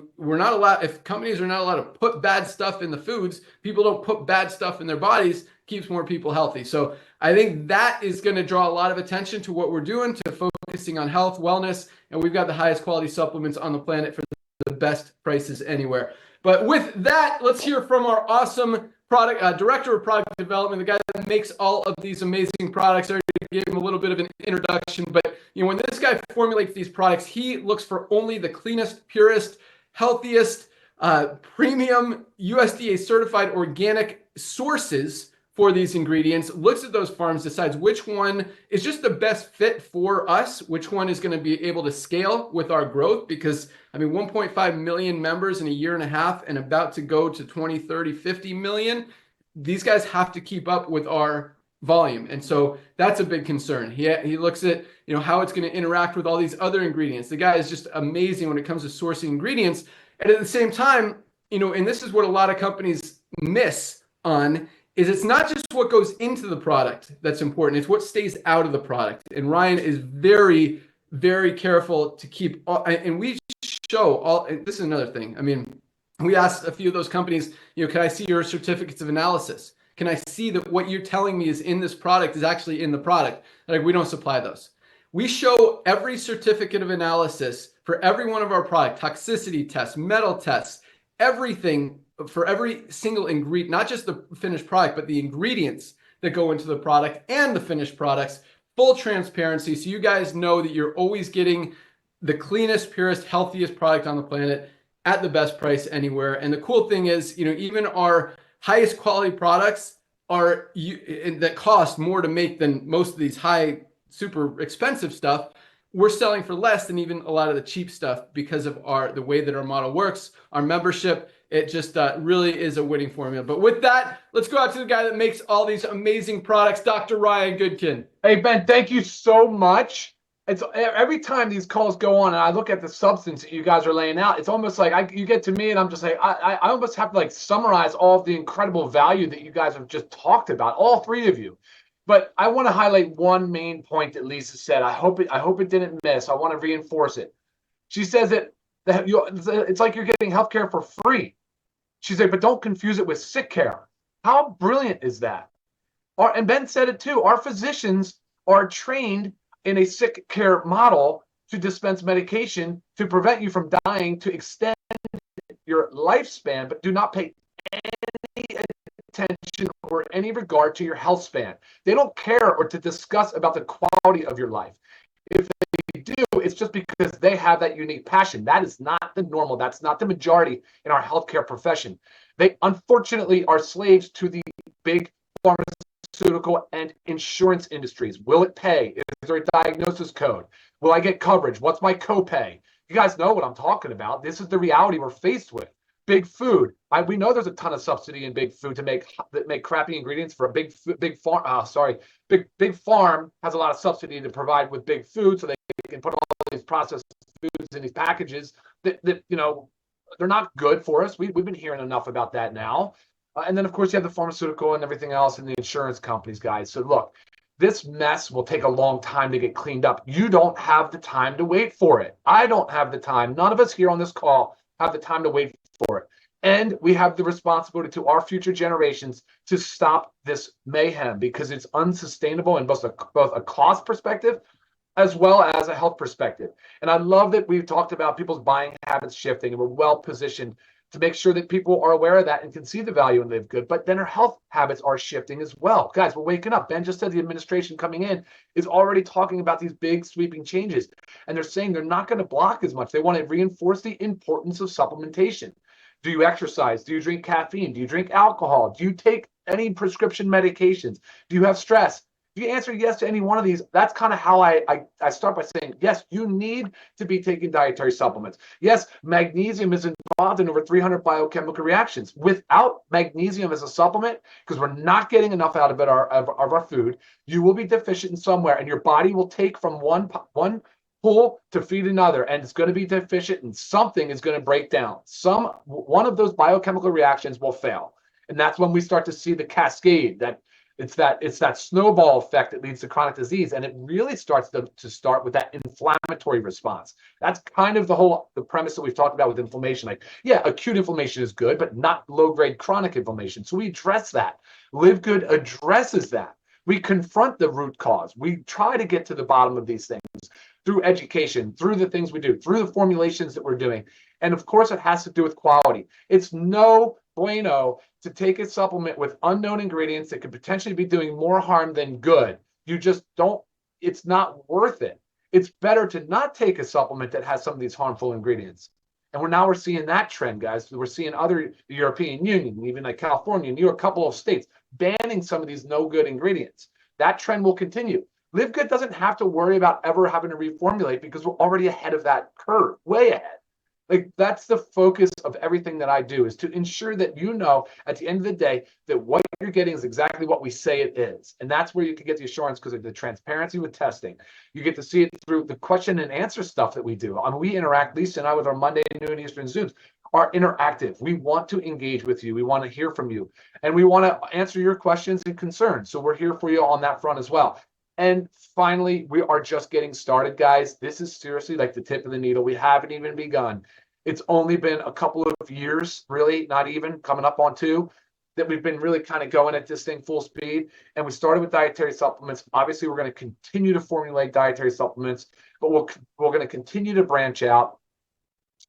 companies are not allowed to put bad stuff in the foods, people don't put bad stuff in their bodies, keeps more people healthy. So I think that is going to draw a lot of attention to what we're doing, to focusing on health, wellness, and we've got the highest quality supplements on the planet for the best prices anywhere. But with that, let's hear from our awesome director of product development, the guy that makes all of these amazing products. I already gave him a little bit of an introduction, but you know, when this guy formulates these products, he looks for only the cleanest, purest, healthiest, premium USDA certified organic sources for these ingredients, looks at those farms, decides which one is just the best fit for us, which one is going to be able to scale with our growth, because I mean, 1.5 million members in a year and a half and about to go to 20, 30, 50 million. These guys have to keep up with our volume. And so that's a big concern. He looks at, you know, how it's going to interact with all these other ingredients. The guy is just amazing when it comes to sourcing ingredients. And at the same time, you know, and this is what a lot of companies miss on, is it's not just what goes into the product that's important, it's what stays out of the product. And Ryan is very, very careful to keep, and we show all, this is another thing. I mean, we asked a few of those companies, you know, can I see your certificates of analysis? Can I see that what you're telling me is in this product is actually in the product? Like, we don't supply those. We show every certificate of analysis for every one of our product, toxicity tests, metal tests, everything for every single ingredient, not just the finished product, but the ingredients that go into the product and the finished products, full transparency. So you guys know that you're always getting the cleanest, purest, healthiest product on the planet at the best price anywhere. And the cool thing is, you know, even our highest quality products that cost more to make than most of these high, super expensive stuff, we're selling for less than even a lot of the cheap stuff because of the way that our model works, our membership. It just really is a winning formula. But with that, let's go out to the guy that makes all these amazing products, Dr. Ryan Goodkin. Hey, Ben, thank you so much. It's every time these calls go on and I look at the substance that you guys are laying out, it's almost like you get to me and I'm just like, I almost have to like summarize all of the incredible value that you guys have just talked about, all three of you. But I want to highlight one main point that Lisa said. I hope it didn't miss. I want to reinforce it. She says that it's like you're getting healthcare for free. She said, but don't confuse it with sick care. How brilliant is that? And Ben said it too. Our physicians are trained in a sick care model to dispense medication to prevent you from dying, to extend your lifespan, but do not pay any attention or any regard to your health span. They don't care or to discuss about the quality of your life. If they do, it's just because they have that unique passion. That is not the normal. That's not the majority in our healthcare profession. They unfortunately are slaves to the big pharmaceutical and insurance industries. Will it pay? Is there a diagnosis code? Will I get coverage? What's my copay? You guys know what I'm talking about. This is the reality we're faced with. Big food. We know there's a ton of subsidy in big food to make crappy ingredients for a big farm. Big farm has a lot of subsidy to provide with big food, so they can put all these processed foods in these packages that they're not good for us. We've been hearing enough about that now. And then of course you have the pharmaceutical and everything else and the insurance companies, guys. So look, this mess will take a long time to get cleaned up. You don't have the time to wait for it. I don't have the time. None of us here on this call have the time to wait for it. And we have the responsibility to our future generations to stop this mayhem, because it's unsustainable in both a cost perspective as well as a health perspective. And I love that we've talked about people's buying habits shifting, and we're well positioned to make sure that people are aware of that and can see the value in Live Good. But then our health habits are shifting as well. Guys, we're waking up. Ben just said the administration coming in is already talking about these big sweeping changes. And they're saying they're not going to block as much. They want to reinforce the importance of supplementation. Do you exercise? Do you drink caffeine? Do you drink alcohol? Do you take any prescription medications? Do you have stress? If you answer yes to any one of these, that's kind of how I start by saying, yes, you need to be taking dietary supplements. Yes, magnesium is involved in over 300 biochemical reactions. Without magnesium as a supplement, because we're not getting enough out of it, of our food, you will be deficient in somewhere, and your body will take from one pool to feed another, and it's going to be deficient, and something is going to break down. One of those biochemical reactions will fail, and that's when we start to see the cascade. It's that snowball effect that leads to chronic disease, and it really starts to start with that inflammatory response. That's kind of the premise that we've talked about with inflammation. Like, yeah, acute inflammation is good, but not low-grade chronic inflammation. So we address that. Live Good addresses that. We confront the root cause. We try to get to the bottom of these things through education, through the things we do, through the formulations that we're doing. And of course, it has to do with quality. It's no bueno to take a supplement with unknown ingredients that could potentially be doing more harm than good. You just don't, it's not worth it. It's better to not take a supplement that has some of these harmful ingredients. And we're seeing that trend, guys. We're seeing other European Union, even like California, New York, a couple of states banning some of these no good ingredients. That trend will continue. Live Good doesn't have to worry about ever having to reformulate, because we're already ahead of that curve, way ahead. Like, that's the focus of everything that I do, is to ensure that at the end of the day that what you're getting is exactly what we say it is. And that's where you can get the assurance, because of the transparency with testing. You get to see it through the question and answer stuff that we do. I mean, we interact, Lisa and I, with our Monday noon Eastern Zooms, are interactive. We want to engage with you. We want to hear from you. And we want to answer your questions and concerns. So we're here for you on that front as well. And finally, we are just getting started, guys. This is seriously like the tip of the needle. We haven't even begun. It's only been a couple of years, really, not even, coming up on 2, that we've been really kind of going at this thing full speed. And we started with dietary supplements. Obviously, we're going to continue to formulate dietary supplements, but we're going to continue to branch out.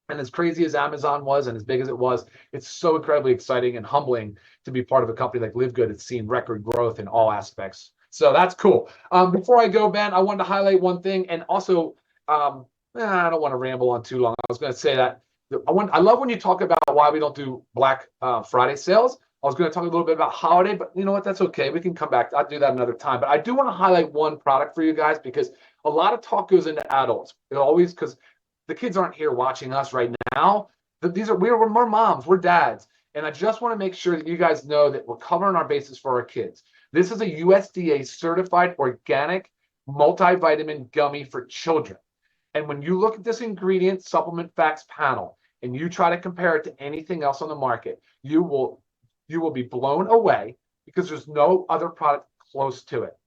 And as crazy as Amazon was and as big as it was, it's so incredibly exciting and humbling to be part of a company like Live Good. It's seen record growth in all aspects. So that's cool. Before I go, Ben, I wanted to highlight one thing. And also, I don't want to ramble on too long. I was going to say that I love when you talk about why we don't do Black Friday sales. I was going to talk a little bit about holiday, but you know what? That's okay. We can come back. I'll do that another time. But I do want to highlight one product for you guys, because a lot of talk goes into adults. It always, because the kids aren't here watching us right now. We're moms, we're dads. And I just want to make sure that you guys know that we're covering our bases for our kids. This is a USDA certified organic multivitamin gummy for children. And when you look at this ingredient supplement facts panel and you try to compare it to anything else on the market, you will be blown away, because there's no other product close to it.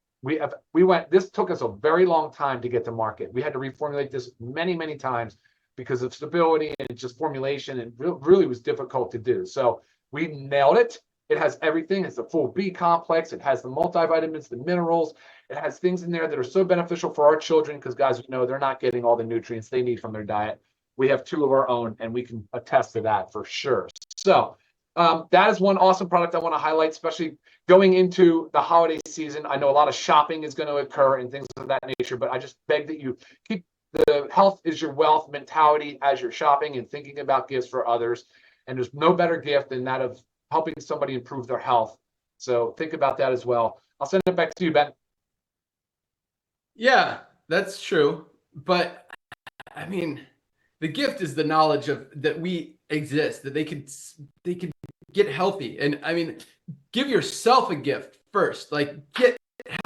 This took us a very long time to get to market. We had to reformulate this many, many times because of stability and just formulation, and really was difficult to do. So we nailed it. It has everything. It's a full B complex. It has the multivitamins, the minerals. It has things in there that are so beneficial for our children, because guys, they're not getting all the nutrients they need from their diet. We have 2 of our own, and we can attest to that for sure. So That is one awesome product I want to highlight, especially going into the holiday season. I know a lot of shopping is going to occur and things of that nature, but I just beg that you keep the health is your wealth mentality as you're shopping and thinking about gifts for others. And there's no better gift than that of helping somebody improve their health. So think about that as well. I'll send it back to you, Ben. Yeah, that's true. But I mean, the gift is the knowledge of that we exist, that they could get healthy. And I mean, give yourself a gift first. Like, get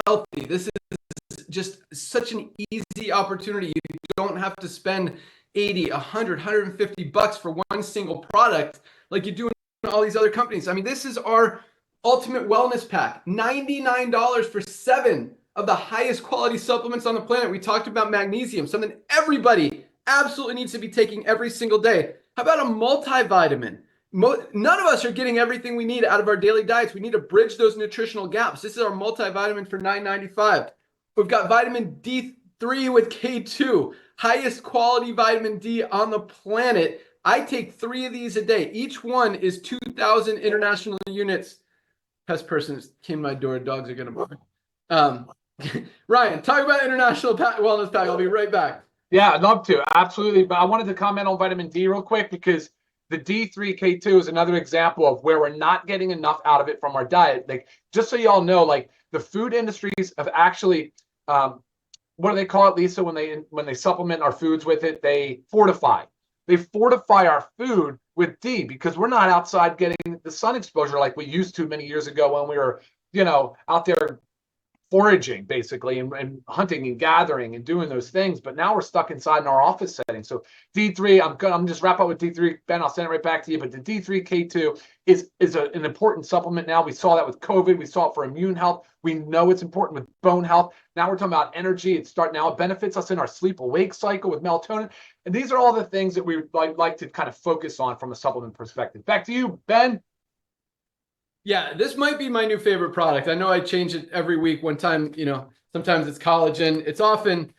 healthy. This is just such an easy opportunity. You don't have to spend 80, 100, 150 bucks for one single product like you do in all these other companies. I mean, this is our ultimate wellness pack. $99 for 7 of the highest quality supplements on the planet. We talked about magnesium, something everybody absolutely needs to be taking every single day. How about a multivitamin? None of us are getting everything we need out of our daily diets. We need to bridge those nutritional gaps. This is our multivitamin for $9.95. We've got vitamin D3 with K2, highest quality vitamin D on the planet. I take 3 of these a day. Each one is 2,000 international units. Pest person came to my door. Dogs are going to bark. Ryan, talk about international wellness pack. I'll be right back. Yeah, I'd love to. Absolutely. But I wanted to comment on vitamin D real quick because the D3K2 is another example of where we're not getting enough out of it from our diet. Like, just so y'all know, like the food industries have actually, what do they call it, Lisa, when they supplement our foods with it? They fortify. They fortify our food with D because we're not outside getting the sun exposure like we used to many years ago when we were, out there foraging basically and hunting and gathering and doing those things. But now we're stuck inside in our office setting. So D3, I'm just wrap up with D3. Ben, I'll send it right back to you. But the D3K2 is an important supplement now. We saw that with COVID. We saw it for immune health. We know it's important with bone health. Now we're talking about energy. It benefits us in our sleep awake cycle with melatonin. And these are all the things that we like to kind of focus on from a supplement perspective. Back to you, Ben. Yeah, this might be my new favorite product. I know I change it every week. One time, sometimes it's collagen. It's often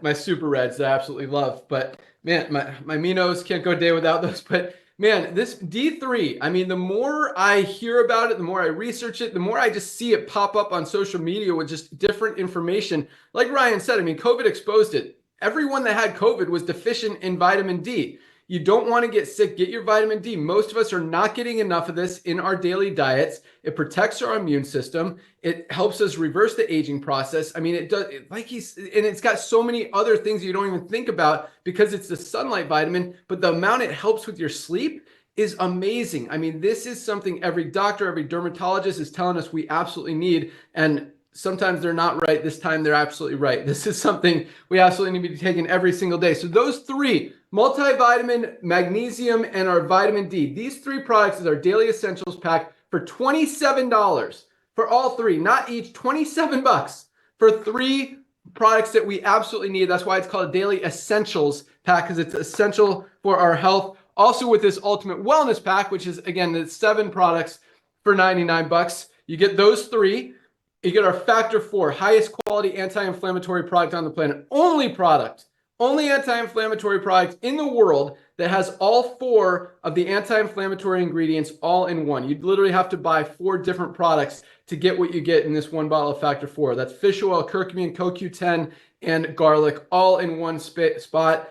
my super reds that I absolutely love. But man, my Minos can't go a day without those. But man, this D3, I mean, the more I hear about it, the more I research it, the more I just see it pop up on social media with just different information. Like Ryan said, I mean, COVID exposed it. Everyone that had COVID was deficient in vitamin D. You don't want to get sick. Get your vitamin D. Most of us are not getting enough of this in our daily diets. It protects our immune system. It helps us reverse the aging process. I mean, it does, and it's got so many other things you don't even think about because it's the sunlight vitamin, but the amount it helps with your sleep is amazing. I mean, this is something every doctor, every dermatologist is telling us we absolutely need. And sometimes they're not right. This time they're absolutely right. This is something we absolutely need to be taking every single day. So those 3, multivitamin, magnesium, and our vitamin D, these 3 products is our daily essentials pack for $27 for all 3, not each, 27 bucks for 3 products that we absolutely need. That's why it's called a daily essentials pack, because it's essential for our health. Also with this ultimate wellness pack, which is again, the 7 products for 99 bucks, you get those 3. You get our Factor 4, highest quality anti-inflammatory product on the planet. Only anti-inflammatory product in the world that has all 4 of the anti-inflammatory ingredients all in one. You'd literally have to buy 4 different products to get what you get in this one bottle of Factor 4. That's fish oil, curcumin, CoQ10, and garlic all in one spot.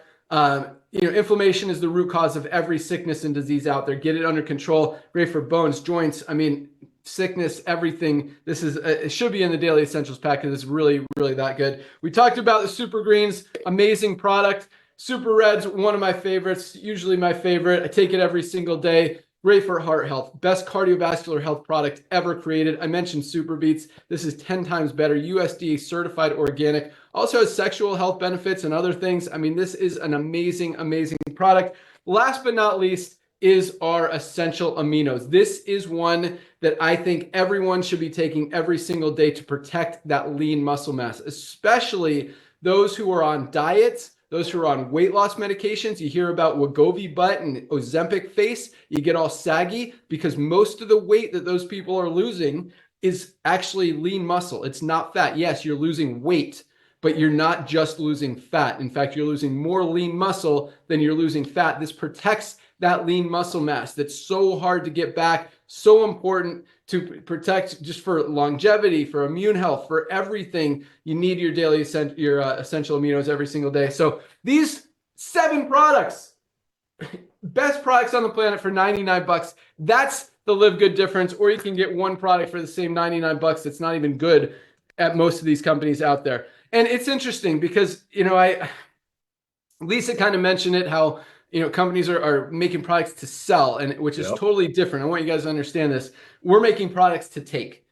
Inflammation is the root cause of every sickness and disease out there. Get it under control. Great for bones, joints. I mean, sickness, everything. This is it should be in the daily essentials pack because it's really, really that good. We talked about the super greens, amazing product. Super reds, one of my favorites, usually my favorite. I take it every single day. Great for heart health. Best cardiovascular health product ever created. I mentioned Super Beets. This is 10 times better. USDA certified organic. Also has sexual health benefits and other things. I mean, this is an amazing, amazing product. Last but not least is our essential aminos. This is one that I think everyone should be taking every single day to protect that lean muscle mass, especially those who are on diets, those who are on weight loss medications. You hear about Wegovy butt and Ozempic face. You get all saggy because most of the weight that those people are losing is actually lean muscle. It's not fat. Yes, you're losing weight, but you're not just losing fat. In fact, you're losing more lean muscle than you're losing fat. This protects that lean muscle mass that's so hard to get back, so important to protect just for longevity, for immune health, for everything. You need your daily essential aminos every single day. So these 7 products, best products on the planet for 99 bucks. That's the Live Good difference. Or you can get one product for the same 99 bucks that's not even good at most of these companies out there. And it's interesting because, you know, Lisa kind of mentioned it, how, you know, companies are making products to sell, and which is totally different. I want you guys to understand this. We're making products to take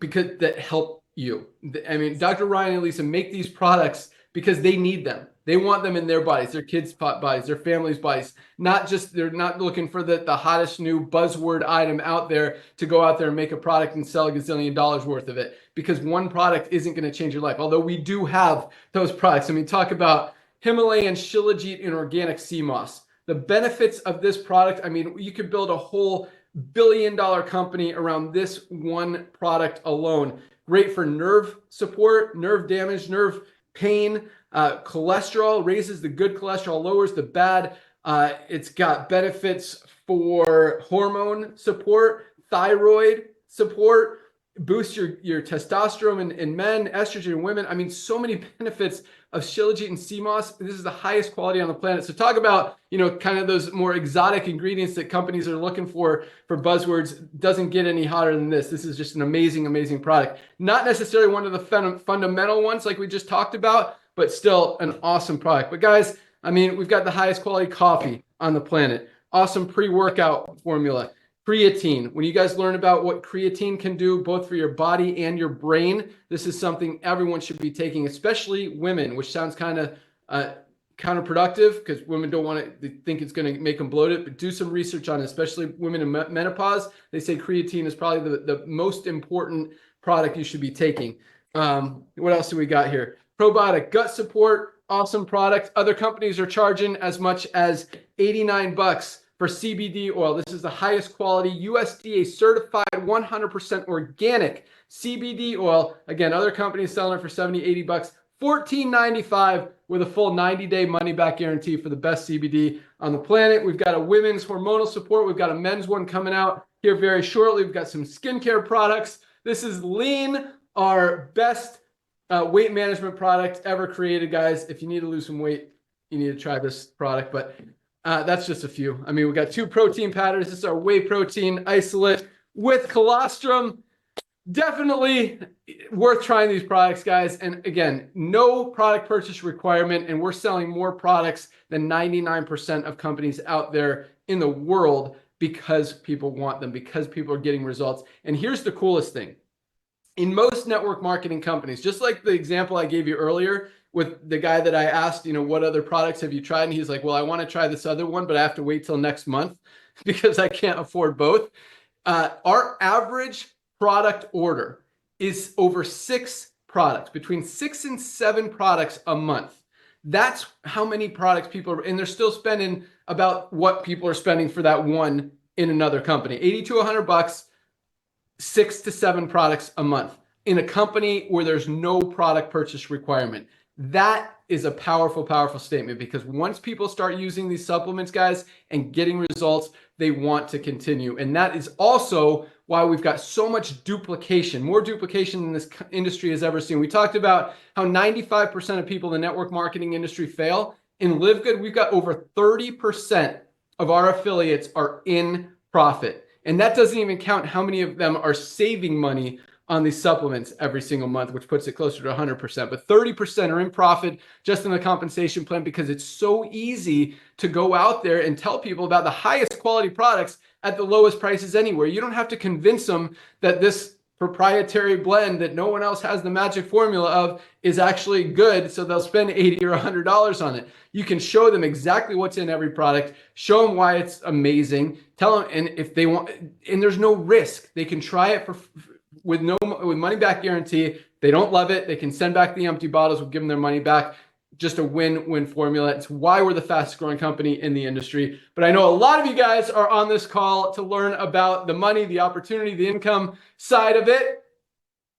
because that help you. I mean, Dr. Ryan and Lisa make these products because they need them. They want them in their bodies, their kids' bodies, their families' bodies. Not just, they're not looking for the hottest new buzzword item out there to go out there and make a product and sell $1 gazillion worth of it, because one product isn't going to change your life. Although we do have those products. I mean, talk about Himalayan Shilajit and organic sea moss. The benefits of this product, I mean, you could build a whole billion-dollar company around this one product alone. Great for nerve support, nerve damage, nerve pain, cholesterol, raises the good cholesterol, lowers the bad. It's got benefits for hormone support, thyroid support, boosts your testosterone in men, estrogen in women. I mean, so many benefits of Shilajit and sea moss. This is the highest quality on the planet. So talk about, you know, kind of those more exotic ingredients that companies are looking for buzzwords. Doesn't get any hotter than this. This is just an amazing, amazing product. Not necessarily one of the fundamental ones like we just talked about, but still an awesome product. But guys, I mean, we've got the highest quality coffee on the planet. Awesome pre-workout formula. Creatine. When you guys learn about what creatine can do both for your body and your brain, this is something everyone should be taking, especially women, which sounds kind of counterproductive because women don't want to think it's going to make them bloated, but do some research on it, especially women in menopause. They say creatine is probably the most important product you should be taking. What else do we got here? Probiotic gut support, awesome product. Other companies are charging as much as 89 bucks for CBD oil. This is the highest quality USDA certified 100% organic CBD oil. Again, other companies selling it for 70, 80 bucks, $14.95 with a full 90-day money-back guarantee for the best CBD on the planet. We've got a women's hormonal support. We've got a men's one coming out here very shortly. We've got some skincare products. This is Lean, our best weight management product ever created, guys. If you need to lose some weight, you need to try this product. But that's just a few. I mean, we got 2 protein powders. This is our whey protein isolate with colostrum. Definitely worth trying these products, guys. And again, no product purchase requirement. And we're selling more products than 99% of companies out there in the world because people want them, because people are getting results. And here's the coolest thing. In most network marketing companies, just like the example I gave you earlier, with the guy that I asked, you know, what other products have you tried? And he's like, well, I want to try this other one, but I have to wait till next month because I can't afford both. Our average product order is over 6 products, between 6 and 7 products a month. That's how many products people are, and they're still spending about what people are spending for that one in another company. 80 to 100 bucks, 6 to 7 products a month in a company where there's no product purchase requirement. That is a powerful, powerful statement, because once people start using these supplements, guys, and getting results, they want to continue. And that is also why we've got so much duplication, more duplication than this industry has ever seen. We talked about how 95% of people in the network marketing industry fail. In Live Good, we've got over 30% of our affiliates are in profit. And that doesn't even count how many of them are saving money on these supplements every single month, which puts it closer to 100%. But 30% are in profit just in the compensation plan, because it's so easy to go out there and tell people about the highest quality products at the lowest prices anywhere. You don't have to convince them that this proprietary blend that no one else has the magic formula of is actually good, so they'll spend $80 or $100 on it. You can show them exactly what's in every product, show them why it's amazing, tell them, and if they want, and there's no risk. They can try it with money back guarantee. They don't love it, they can send back the empty bottles. We'll give them their money back. Just a win-win formula. It's why we're the fastest growing company in the industry. But I know a lot of you guys are on this call to learn about the money, the opportunity, the income side of it.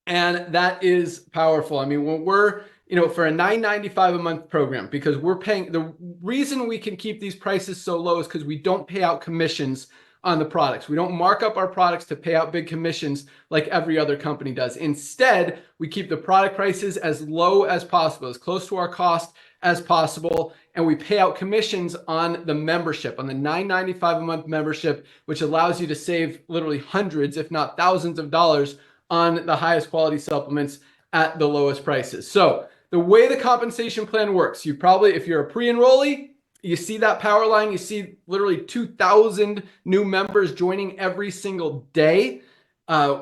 And that is powerful. I mean, when we're for a $9.95 a month program, because we're paying, the reason we can keep these prices so low is because we don't pay out commissions on the products. We don't mark up our products to pay out big commissions like every other company does. Instead, we keep the product prices as low as possible, as close to our cost as possible, and we pay out commissions on the membership, on the $9.95 a month membership, which allows you to save literally hundreds, if not thousands of dollars on the highest quality supplements at the lowest prices. So the way the compensation plan works, you probably, if you're a pre-enrollee, you see that power line, you see literally 2,000 new members joining every single day,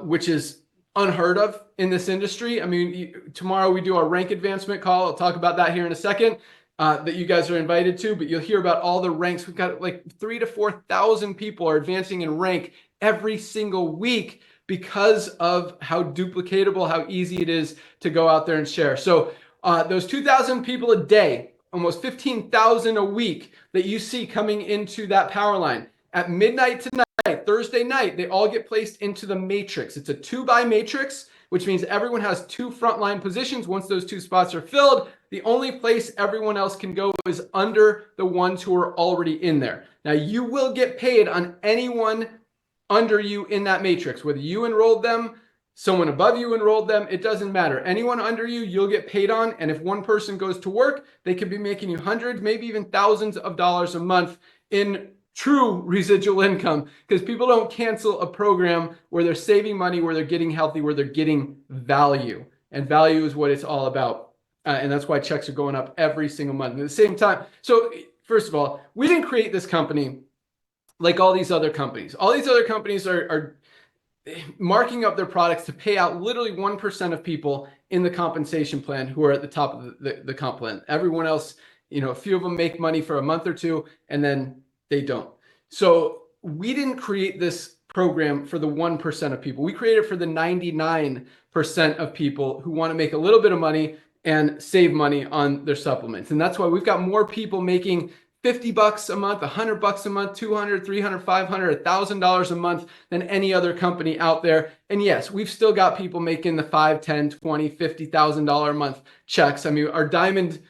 which is unheard of in this industry. I mean, tomorrow we do our rank advancement call. I'll talk about that here in a second, that you guys are invited to, but you'll hear about all the ranks. We've got like 3,000 to 4,000 people are advancing in rank every single week because of how duplicatable, how easy it is to go out there and share. So those 2,000 people a day, almost 15,000 a week that you see coming into that power line at midnight tonight, Thursday night, they all get placed into the matrix. It's a 2-by matrix, which means everyone has 2 frontline positions. Once those 2 spots are filled, the only place everyone else can go is under the ones who are already in there. Now, you will get paid on anyone under you in that matrix, whether you enrolled them, someone above you enrolled them, it doesn't matter. Anyone under you, you'll get paid on. And if one person goes to work, they could be making you hundreds, maybe even thousands of dollars a month in true residual income, because people don't cancel a program where they're saving money, where they're getting healthy, where they're getting value. And value is what it's all about. And that's why checks are going up every single month. At the same time, so first of all, we didn't create this company like all these other companies. All these other companies are marking up their products to pay out literally 1% of people in the compensation plan who are at the top of the comp plan. Everyone else, a few of them make money for a month or two and then they don't. So we didn't create this program for the 1% of people. We created it for the 99% of people who want to make a little bit of money and save money on their supplements. And that's why we've got more people making $50 a month, $100 a month, $200, $300, $500, $1,000 a month than any other company out there. And yes, we've still got people making the $5, $10, $20, $50,000 a month checks. I mean, our diamond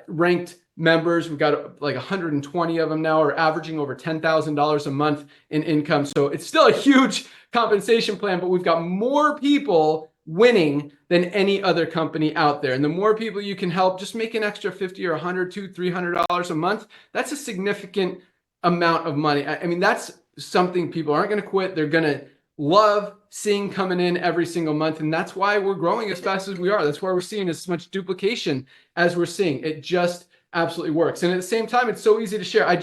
ranked members, we've got like 120 of them now, are averaging over $10,000 a month in income. So it's still a huge compensation plan, but we've got more people winning than any other company out there. And the more people you can help, just make an extra 50 or 100, $200, $300 a month. That's a significant amount of money. I mean, that's something people aren't going to quit. They're going to love seeing coming in every single month. And that's why we're growing as fast as we are. That's why we're seeing as much duplication as we're seeing. It just absolutely works. And at the same time, it's so easy to share. I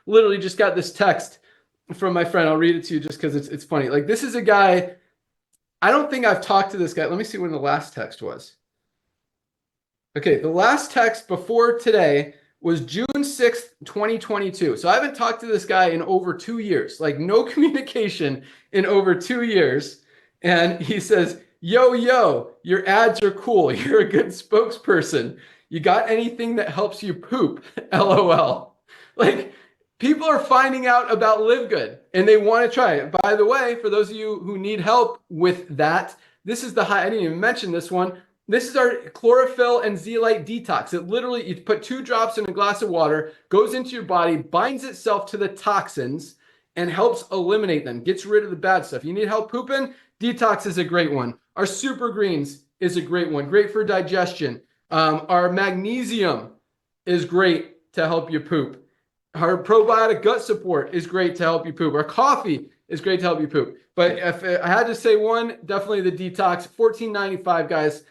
literally just got this text from my friend. I'll read it to you just because it's funny. Like, this is a guy, I don't think I've talked to this guy. Let me see when the last text was. Okay, the last text before today was June 6th, 2022. So I haven't talked to this guy in over 2 years, like no communication in over 2 years. And he says, yo, your ads are cool. You're a good spokesperson. You got anything that helps you poop? LOL. Like, people are finding out about Live Good and they want to try it. By the way, for those of you who need help with that, this is I didn't even mention this one. This is our chlorophyll and zeolite detox. It literally, you put 2 drops in a glass of water, goes into your body, binds itself to the toxins and helps eliminate them, gets rid of the bad stuff. You need help pooping? Detox is a great one. Our super greens is a great one. Great for digestion. Our magnesium is great to help you poop. Our probiotic gut support is great to help you poop. Our coffee is great to help you poop. But if I had to say one, definitely the detox, $14.95, guys.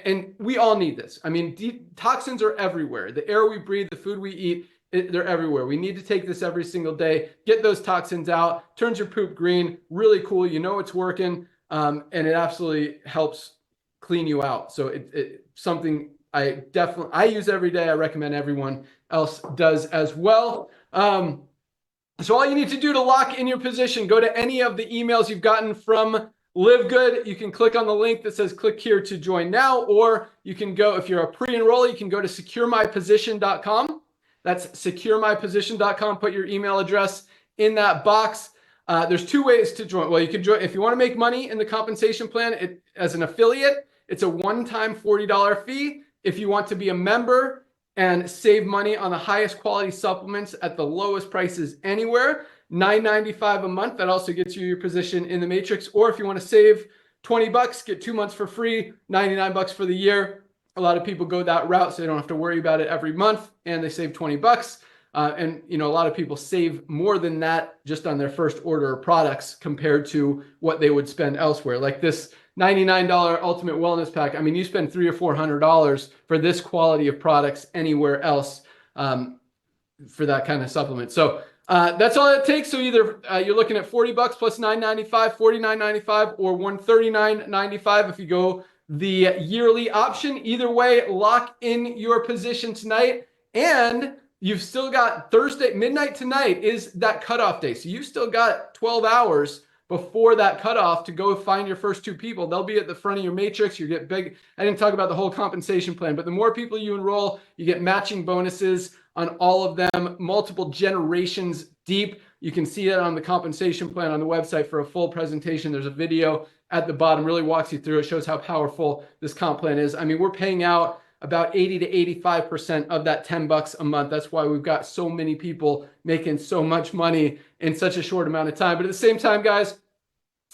And we all need this. I mean, toxins are everywhere. The air we breathe, the food we eat, they're everywhere. We need to take this every single day. Get those toxins out. Turns your poop green. Really cool. You know it's working. And it absolutely helps clean you out. So it's something I use every day. I recommend everyone else does as well. So all you need to do to lock in your position, go to any of the emails you've gotten from Live Good. You can click on the link that says click here to join now, or you can go, if you're a pre-enroll, you can go to securemyposition.com. That's securemyposition.com. Put your email address in that box. There's 2 ways to join. Well, you can join if you want to make money in the compensation plan as an affiliate. It's a one-time $40 fee. if you want to be a member and save money on the highest quality supplements at the lowest prices anywhere, $9.95 a month. That also gets you your position in the matrix. Or if you want to save $20, get 2 months for free, $99 for the year. A lot of people go that route, so they don't have to worry about it every month, and they save $20. And a lot of people save more than that just on their first order of products compared to what they would spend elsewhere. Like this $99 Ultimate Wellness Pack. I mean, you spend $300 or $400 for this quality of products anywhere else for that kind of supplement. So that's all it takes. So either you're looking at $40 plus $9.95, $49.95, or $139.95 if you go the yearly option. Either way, lock in your position tonight, and you've still got Thursday midnight tonight is that cutoff day. So you've still got 12 hours before that cutoff to go find your first 2 people. They'll be at the front of your matrix. You get big. I didn't talk about the whole compensation plan, but the more people you enroll, you get matching bonuses on all of them, multiple generations deep. You can see it on the compensation plan on the website for a full presentation. There's a video at the bottom, really walks you through. It shows how powerful this comp plan is. I mean, we're paying out about 80 to 85% of that $10 a month. That's why we've got so many people making so much money in such a short amount of time. But at the same time, guys,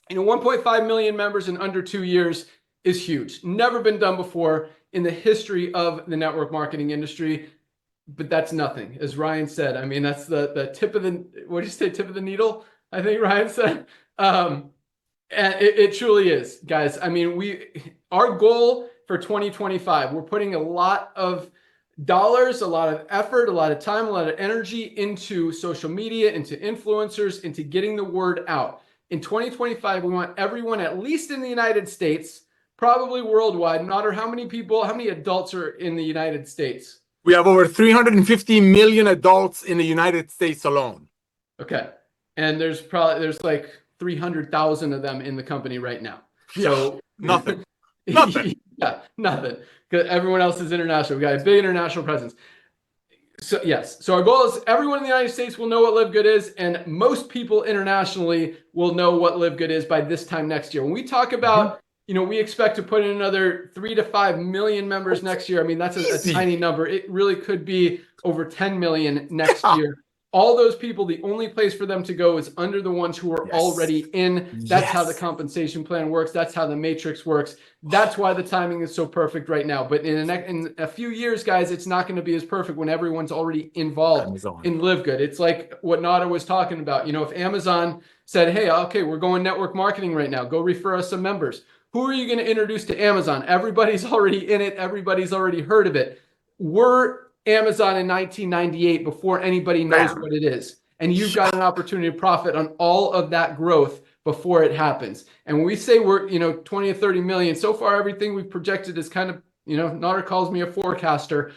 1.5 million members in under 2 years is huge. Never been done before in the history of the network marketing industry. But that's nothing, as Ryan said. I mean, that's the tip of the, what did you say, tip of the needle? I think Ryan said. And it truly is, guys. I mean, our goal for 2025, we're putting a lot of dollars, a lot of effort, a lot of time, a lot of energy into social media, into influencers, into getting the word out. In 2025, we want everyone, at least in the United States, probably worldwide. Not how many people, how many adults are in the United States? We have over 350 million adults in the United States alone. Okay. And there's like 300,000 of them in the company right now. Yeah, So nothing. Nothing. Yeah, nothing. Because everyone else is international. We got a big international presence. So yes. So our goal is everyone in the United States will know what Live Good is, and most people internationally will know what Live Good is by this time next year. When we talk about, we expect to put in another 3 to 5 million members next year. I mean, that's a tiny number. It really could be over 10 million next year. All those people, the only place for them to go is under the ones who are already in. That's how the compensation plan works. That's how the matrix works. That's why the timing is so perfect right now. But in a few years, guys, it's not going to be as perfect when everyone's already involved in Live Good. It's like what Nada was talking about. If Amazon said, hey, okay, we're going network marketing right now. Go refer us some members. Who are you going to introduce to Amazon? Everybody's already in it. Everybody's already heard of it. We're Amazon in 1998 before anybody knows what it is. And you've got an opportunity to profit on all of that growth before it happens. And when we say we're, 20 or 30 million, so far everything we've projected is kind of, Nader calls me a forecaster.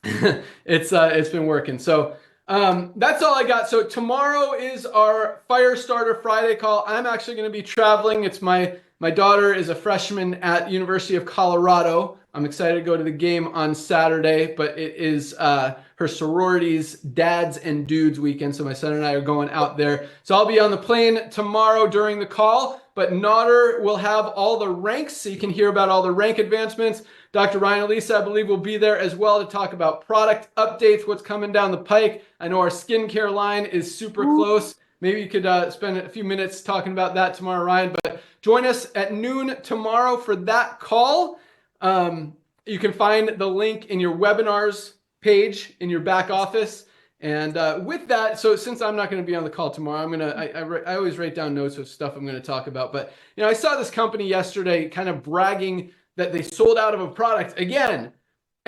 It's been working. So that's all I got. So tomorrow is our Fire Starter Friday call. I'm actually going to be traveling. It's my daughter is a freshman at University of Colorado. I'm excited to go to the game on Saturday, but it is her sorority's dads and dudes weekend. So my son and I are going out there. So I'll be on the plane tomorrow during the call, but Nader will have all the ranks so you can hear about all the rank advancements. Dr. Ryan Elisa, I believe, will be there as well to talk about product updates, what's coming down the pike. I know our skincare line is super close. Maybe you could spend a few minutes talking about that tomorrow, Ryan. But join us at noon tomorrow for that call. You can find the link in your webinars page in your back office. And with that, so since I'm not going to be on the call tomorrow, I always write down notes of stuff I'm going to talk about. But I saw this company yesterday kind of bragging that they sold out of a product again.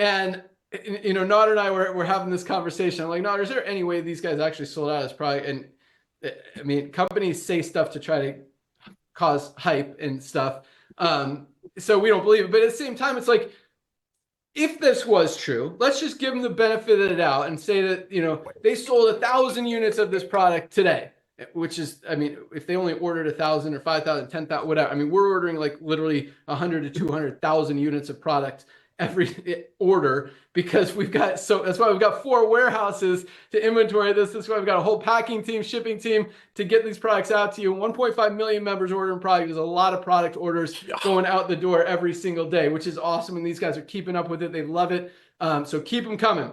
And Nader and I were having this conversation. I'm like, Nader, is there any way these guys actually sold out of this product? And I mean, companies say stuff to try to cause hype and stuff. So we don't believe it. But at the same time, it's like, if this was true, let's just give them the benefit of the doubt and say that, they sold 1,000 units of this product today, which is, I mean, if they only ordered 1,000 or 5,000, 10,000, whatever. I mean, we're ordering like literally 100 to 200,000 units of product every order because that's why we've got 4 warehouses to inventory this. That's why we've got a whole packing team, shipping team to get these products out to you. 1.5 million members ordering product is a lot of product orders going out the door every single day, which is awesome. And these guys are keeping up with it. They love it. So keep them coming.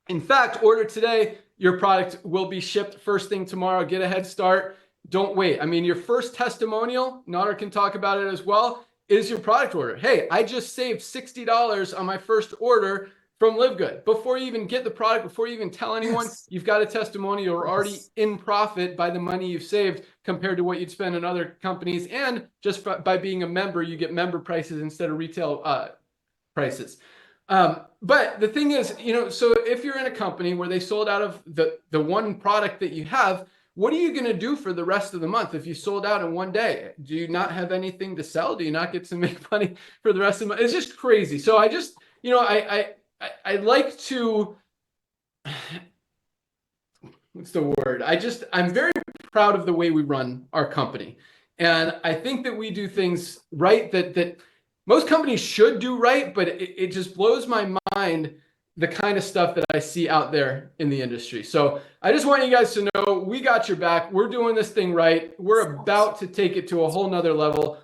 In fact, order today. Your product will be shipped first thing tomorrow. Get a head start. Don't wait. I mean, your first testimonial, Nader can talk about it as well, is your product order. Hey, I just saved $60 on my first order from LiveGood. Before you even get the product, before you even tell anyone, you've got a testimonial. You're already in profit by the money you've saved compared to what you'd spend in other companies. And just by being a member, you get member prices instead of retail prices. But the thing is, so if you're in a company where they sold out of the one product that you have, what are you going to do for the rest of the month if you sold out in one day? Do you not have anything to sell? Do you not get to make money for the rest of the month? It's just crazy. So I just, I like to, what's the word? I'm very proud of the way we run our company. And I think that we do things right that most companies should do right, but it just blows my mind the kind of stuff that I see out there in the industry. So I just want you guys to know we got your back. We're doing this thing right. We're about to take it to a whole nother level.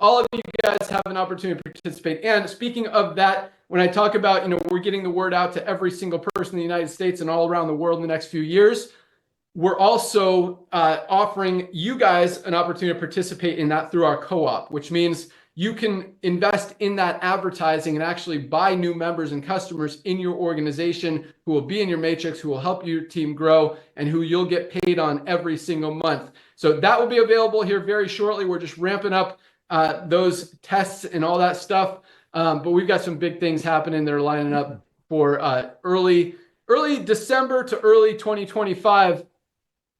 All of you guys have an opportunity to participate. And speaking of that, when I talk about, we're getting the word out to every single person in the United States and all around the world in the next few years, we're also offering you guys an opportunity to participate in that through our co-op, which means you can invest in that advertising and actually buy new members and customers in your organization who will be in your matrix, who will help your team grow, and who you'll get paid on every single month. So that will be available here very shortly. We're just ramping up those tests and all that stuff. But we've got some big things happening that are lining up for early December to early 2025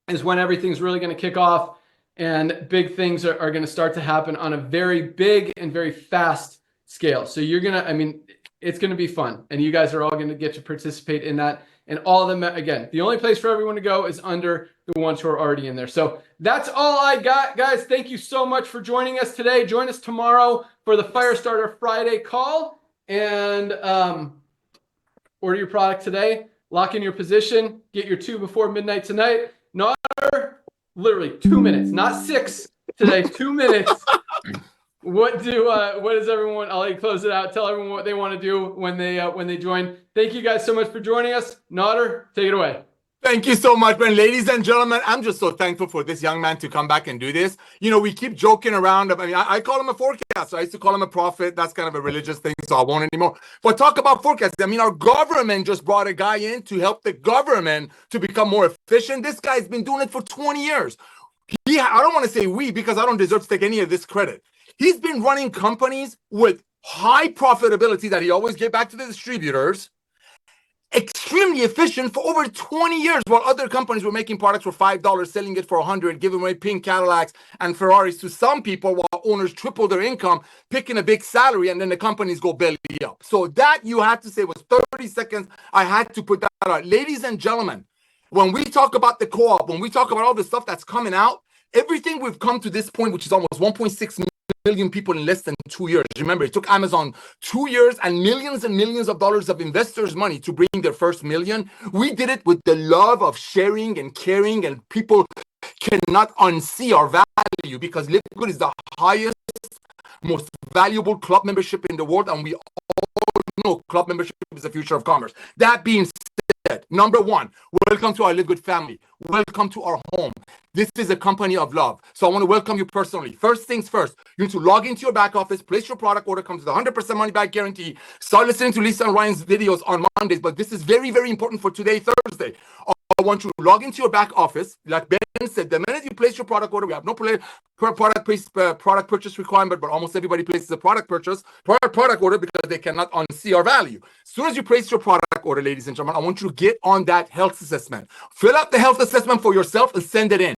is when everything's really going to kick off. And big things are going to start to happen on a very big and very fast scale. So it's going to be fun. And you guys are all going to get to participate in that. And all of them, again, the only place for everyone to go is under the ones who are already in there. So that's all I got, guys. Thank you so much for joining us today. Join us tomorrow for the Firestarter Friday call. And order your product today. Lock in your position. Get your 2 before midnight tonight. Literally 2 minutes, not 6 today, 2 minutes. What does everyone, I'll let you close it out. Tell everyone what they want to do when they join. Thank you guys so much for joining us. Nader, take it away. Thank you so much, man. Ladies and gentlemen, I'm just so thankful for this young man to come back and do this. We keep joking around. I mean, I call him a forecaster. I used to call him a prophet. That's kind of a religious thing, so I won't anymore. But talk about forecasting. I mean, our government just brought a guy in to help the government to become more efficient. This guy's been doing it for 20 years. I don't want to say we because I don't deserve to take any of this credit. He's been running companies with high profitability that he always gave back to the distributors. Extremely efficient for over 20 years while other companies were making products for $5, selling it for $100, giving away pink Cadillacs and Ferraris to some people while owners triple their income, picking a big salary, and then the companies go belly up. So that you had to say was 30 seconds. I had to put that out. Ladies and gentlemen, when we talk about the co-op, when we talk about all the stuff that's coming out, everything we've come to this point, which is almost 1.6 million people in less than 2 years. Remember, it took Amazon 2 years and millions of dollars of investors' money to bring their first million. We did it with the love of sharing and caring, and people cannot unsee our value because LiveGood is the highest, most valuable club membership in the world, and we all know club membership is the future of commerce. That being said, number one, welcome to our LiveGood family. Welcome to our home. This is a company of love. So I want to welcome you personally. First things first, you need to log into your back office, place your product order, comes with a 100% money back guarantee. Start listening to Lisa and Ryan's videos on Mondays, but this is very, very important for today, Thursday. I want you to log into your back office. Like Ben said, the minute you place your product order, we have no product purchase requirement, but almost everybody places a product order because they cannot unsee our value. As soon as you place your product order, ladies and gentlemen, I want you to get on that health assessment. Fill out the health assessment for yourself and send it in.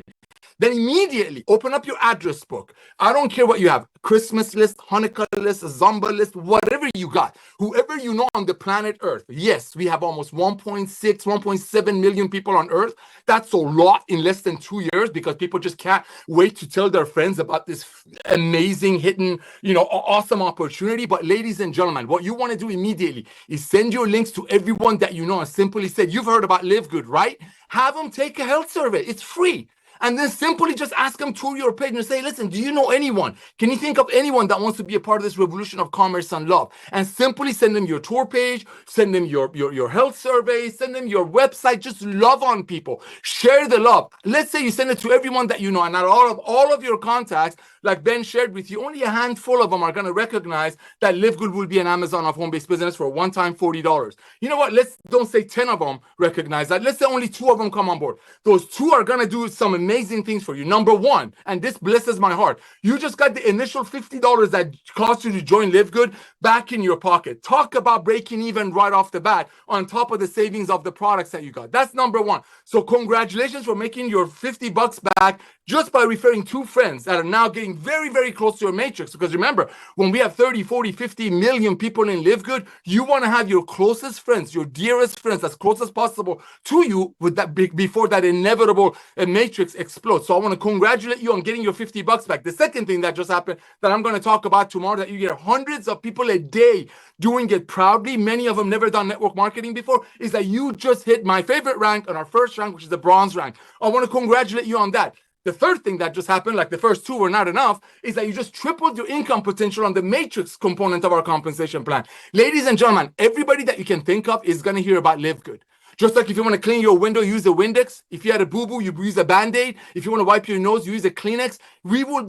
then immediately open up your address book. I don't care what you have, Christmas list, Hanukkah list, a Zomba list, whatever you got, whoever you know on the planet Earth. Yes, we have almost 1.6, 1.7 million people on Earth. That's a lot in less than 2 years because people just can't wait to tell their friends about this amazing, hidden, awesome opportunity. But ladies and gentlemen, what you want to do immediately is send your links to everyone that you know and simply say, you've heard about Live Good, right? Have them take a health survey. It's free. And then simply just ask them to your page and say, listen, do you know anyone? Can you think of anyone that wants to be a part of this revolution of commerce and love? And simply send them your tour page, send them your health survey, send them your website. Just love on people. Share the love. Let's say you send it to everyone that you know, and not all of your contacts, like Ben shared with you, only a handful of them are going to recognize that Live Good will be an Amazon of home-based business for a one-time $40. You know what? Let's don't say 10 of them recognize that. Let's say only 2 of them come on board. Those 2 are going to do some amazing things for you. Number 1, and this blesses my heart, you just got the initial $50 that cost you to join Live Good back in your pocket. Talk about breaking even right off the bat on top of the savings of the products that you got. That's number 1. So congratulations for making your $50 back just by referring 2 friends that are now getting very, very close to your matrix. Because remember, when we have 30, 40, 50 million people in Live Good, you want to have your closest friends, your dearest friends, as close as possible to you with that before that inevitable matrix explodes. So I want to congratulate you on getting your $50 back. The second thing that just happened that I'm going to talk about tomorrow, that you get hundreds of people a day doing it proudly, many of them never done network marketing before, is that you just hit my favorite rank on our first rank, which is the bronze rank. I want to congratulate you on that. The third thing that just happened, like the first 2 were not enough, is that you just tripled your income potential on the matrix component of our compensation plan. Ladies and gentlemen, everybody that you can think of is going to hear about Live Good. Just like if you want to clean your window, use a Windex. If you had a boo-boo, you use a Band-Aid. If you want to wipe your nose, you use a Kleenex.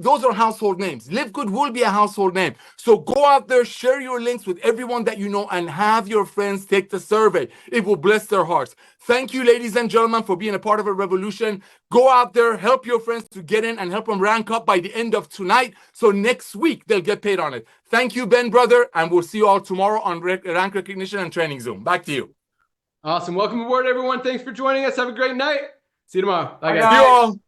Those are household names. Live Good will be a household name. So go out there, share your links with everyone that you know, and have your friends take the survey. It will bless their hearts. Thank you, ladies and gentlemen, for being a part of a revolution. Go out there, help your friends to get in and help them rank up by the end of tonight. So next week, they'll get paid on it. Thank you, Ben, brother. And we'll see you all tomorrow on Rank Recognition and Training Zoom. Back to you. Awesome. Welcome aboard, everyone. Thanks for joining us. Have a great night. See you tomorrow. Bye, Bye, guys. See you all.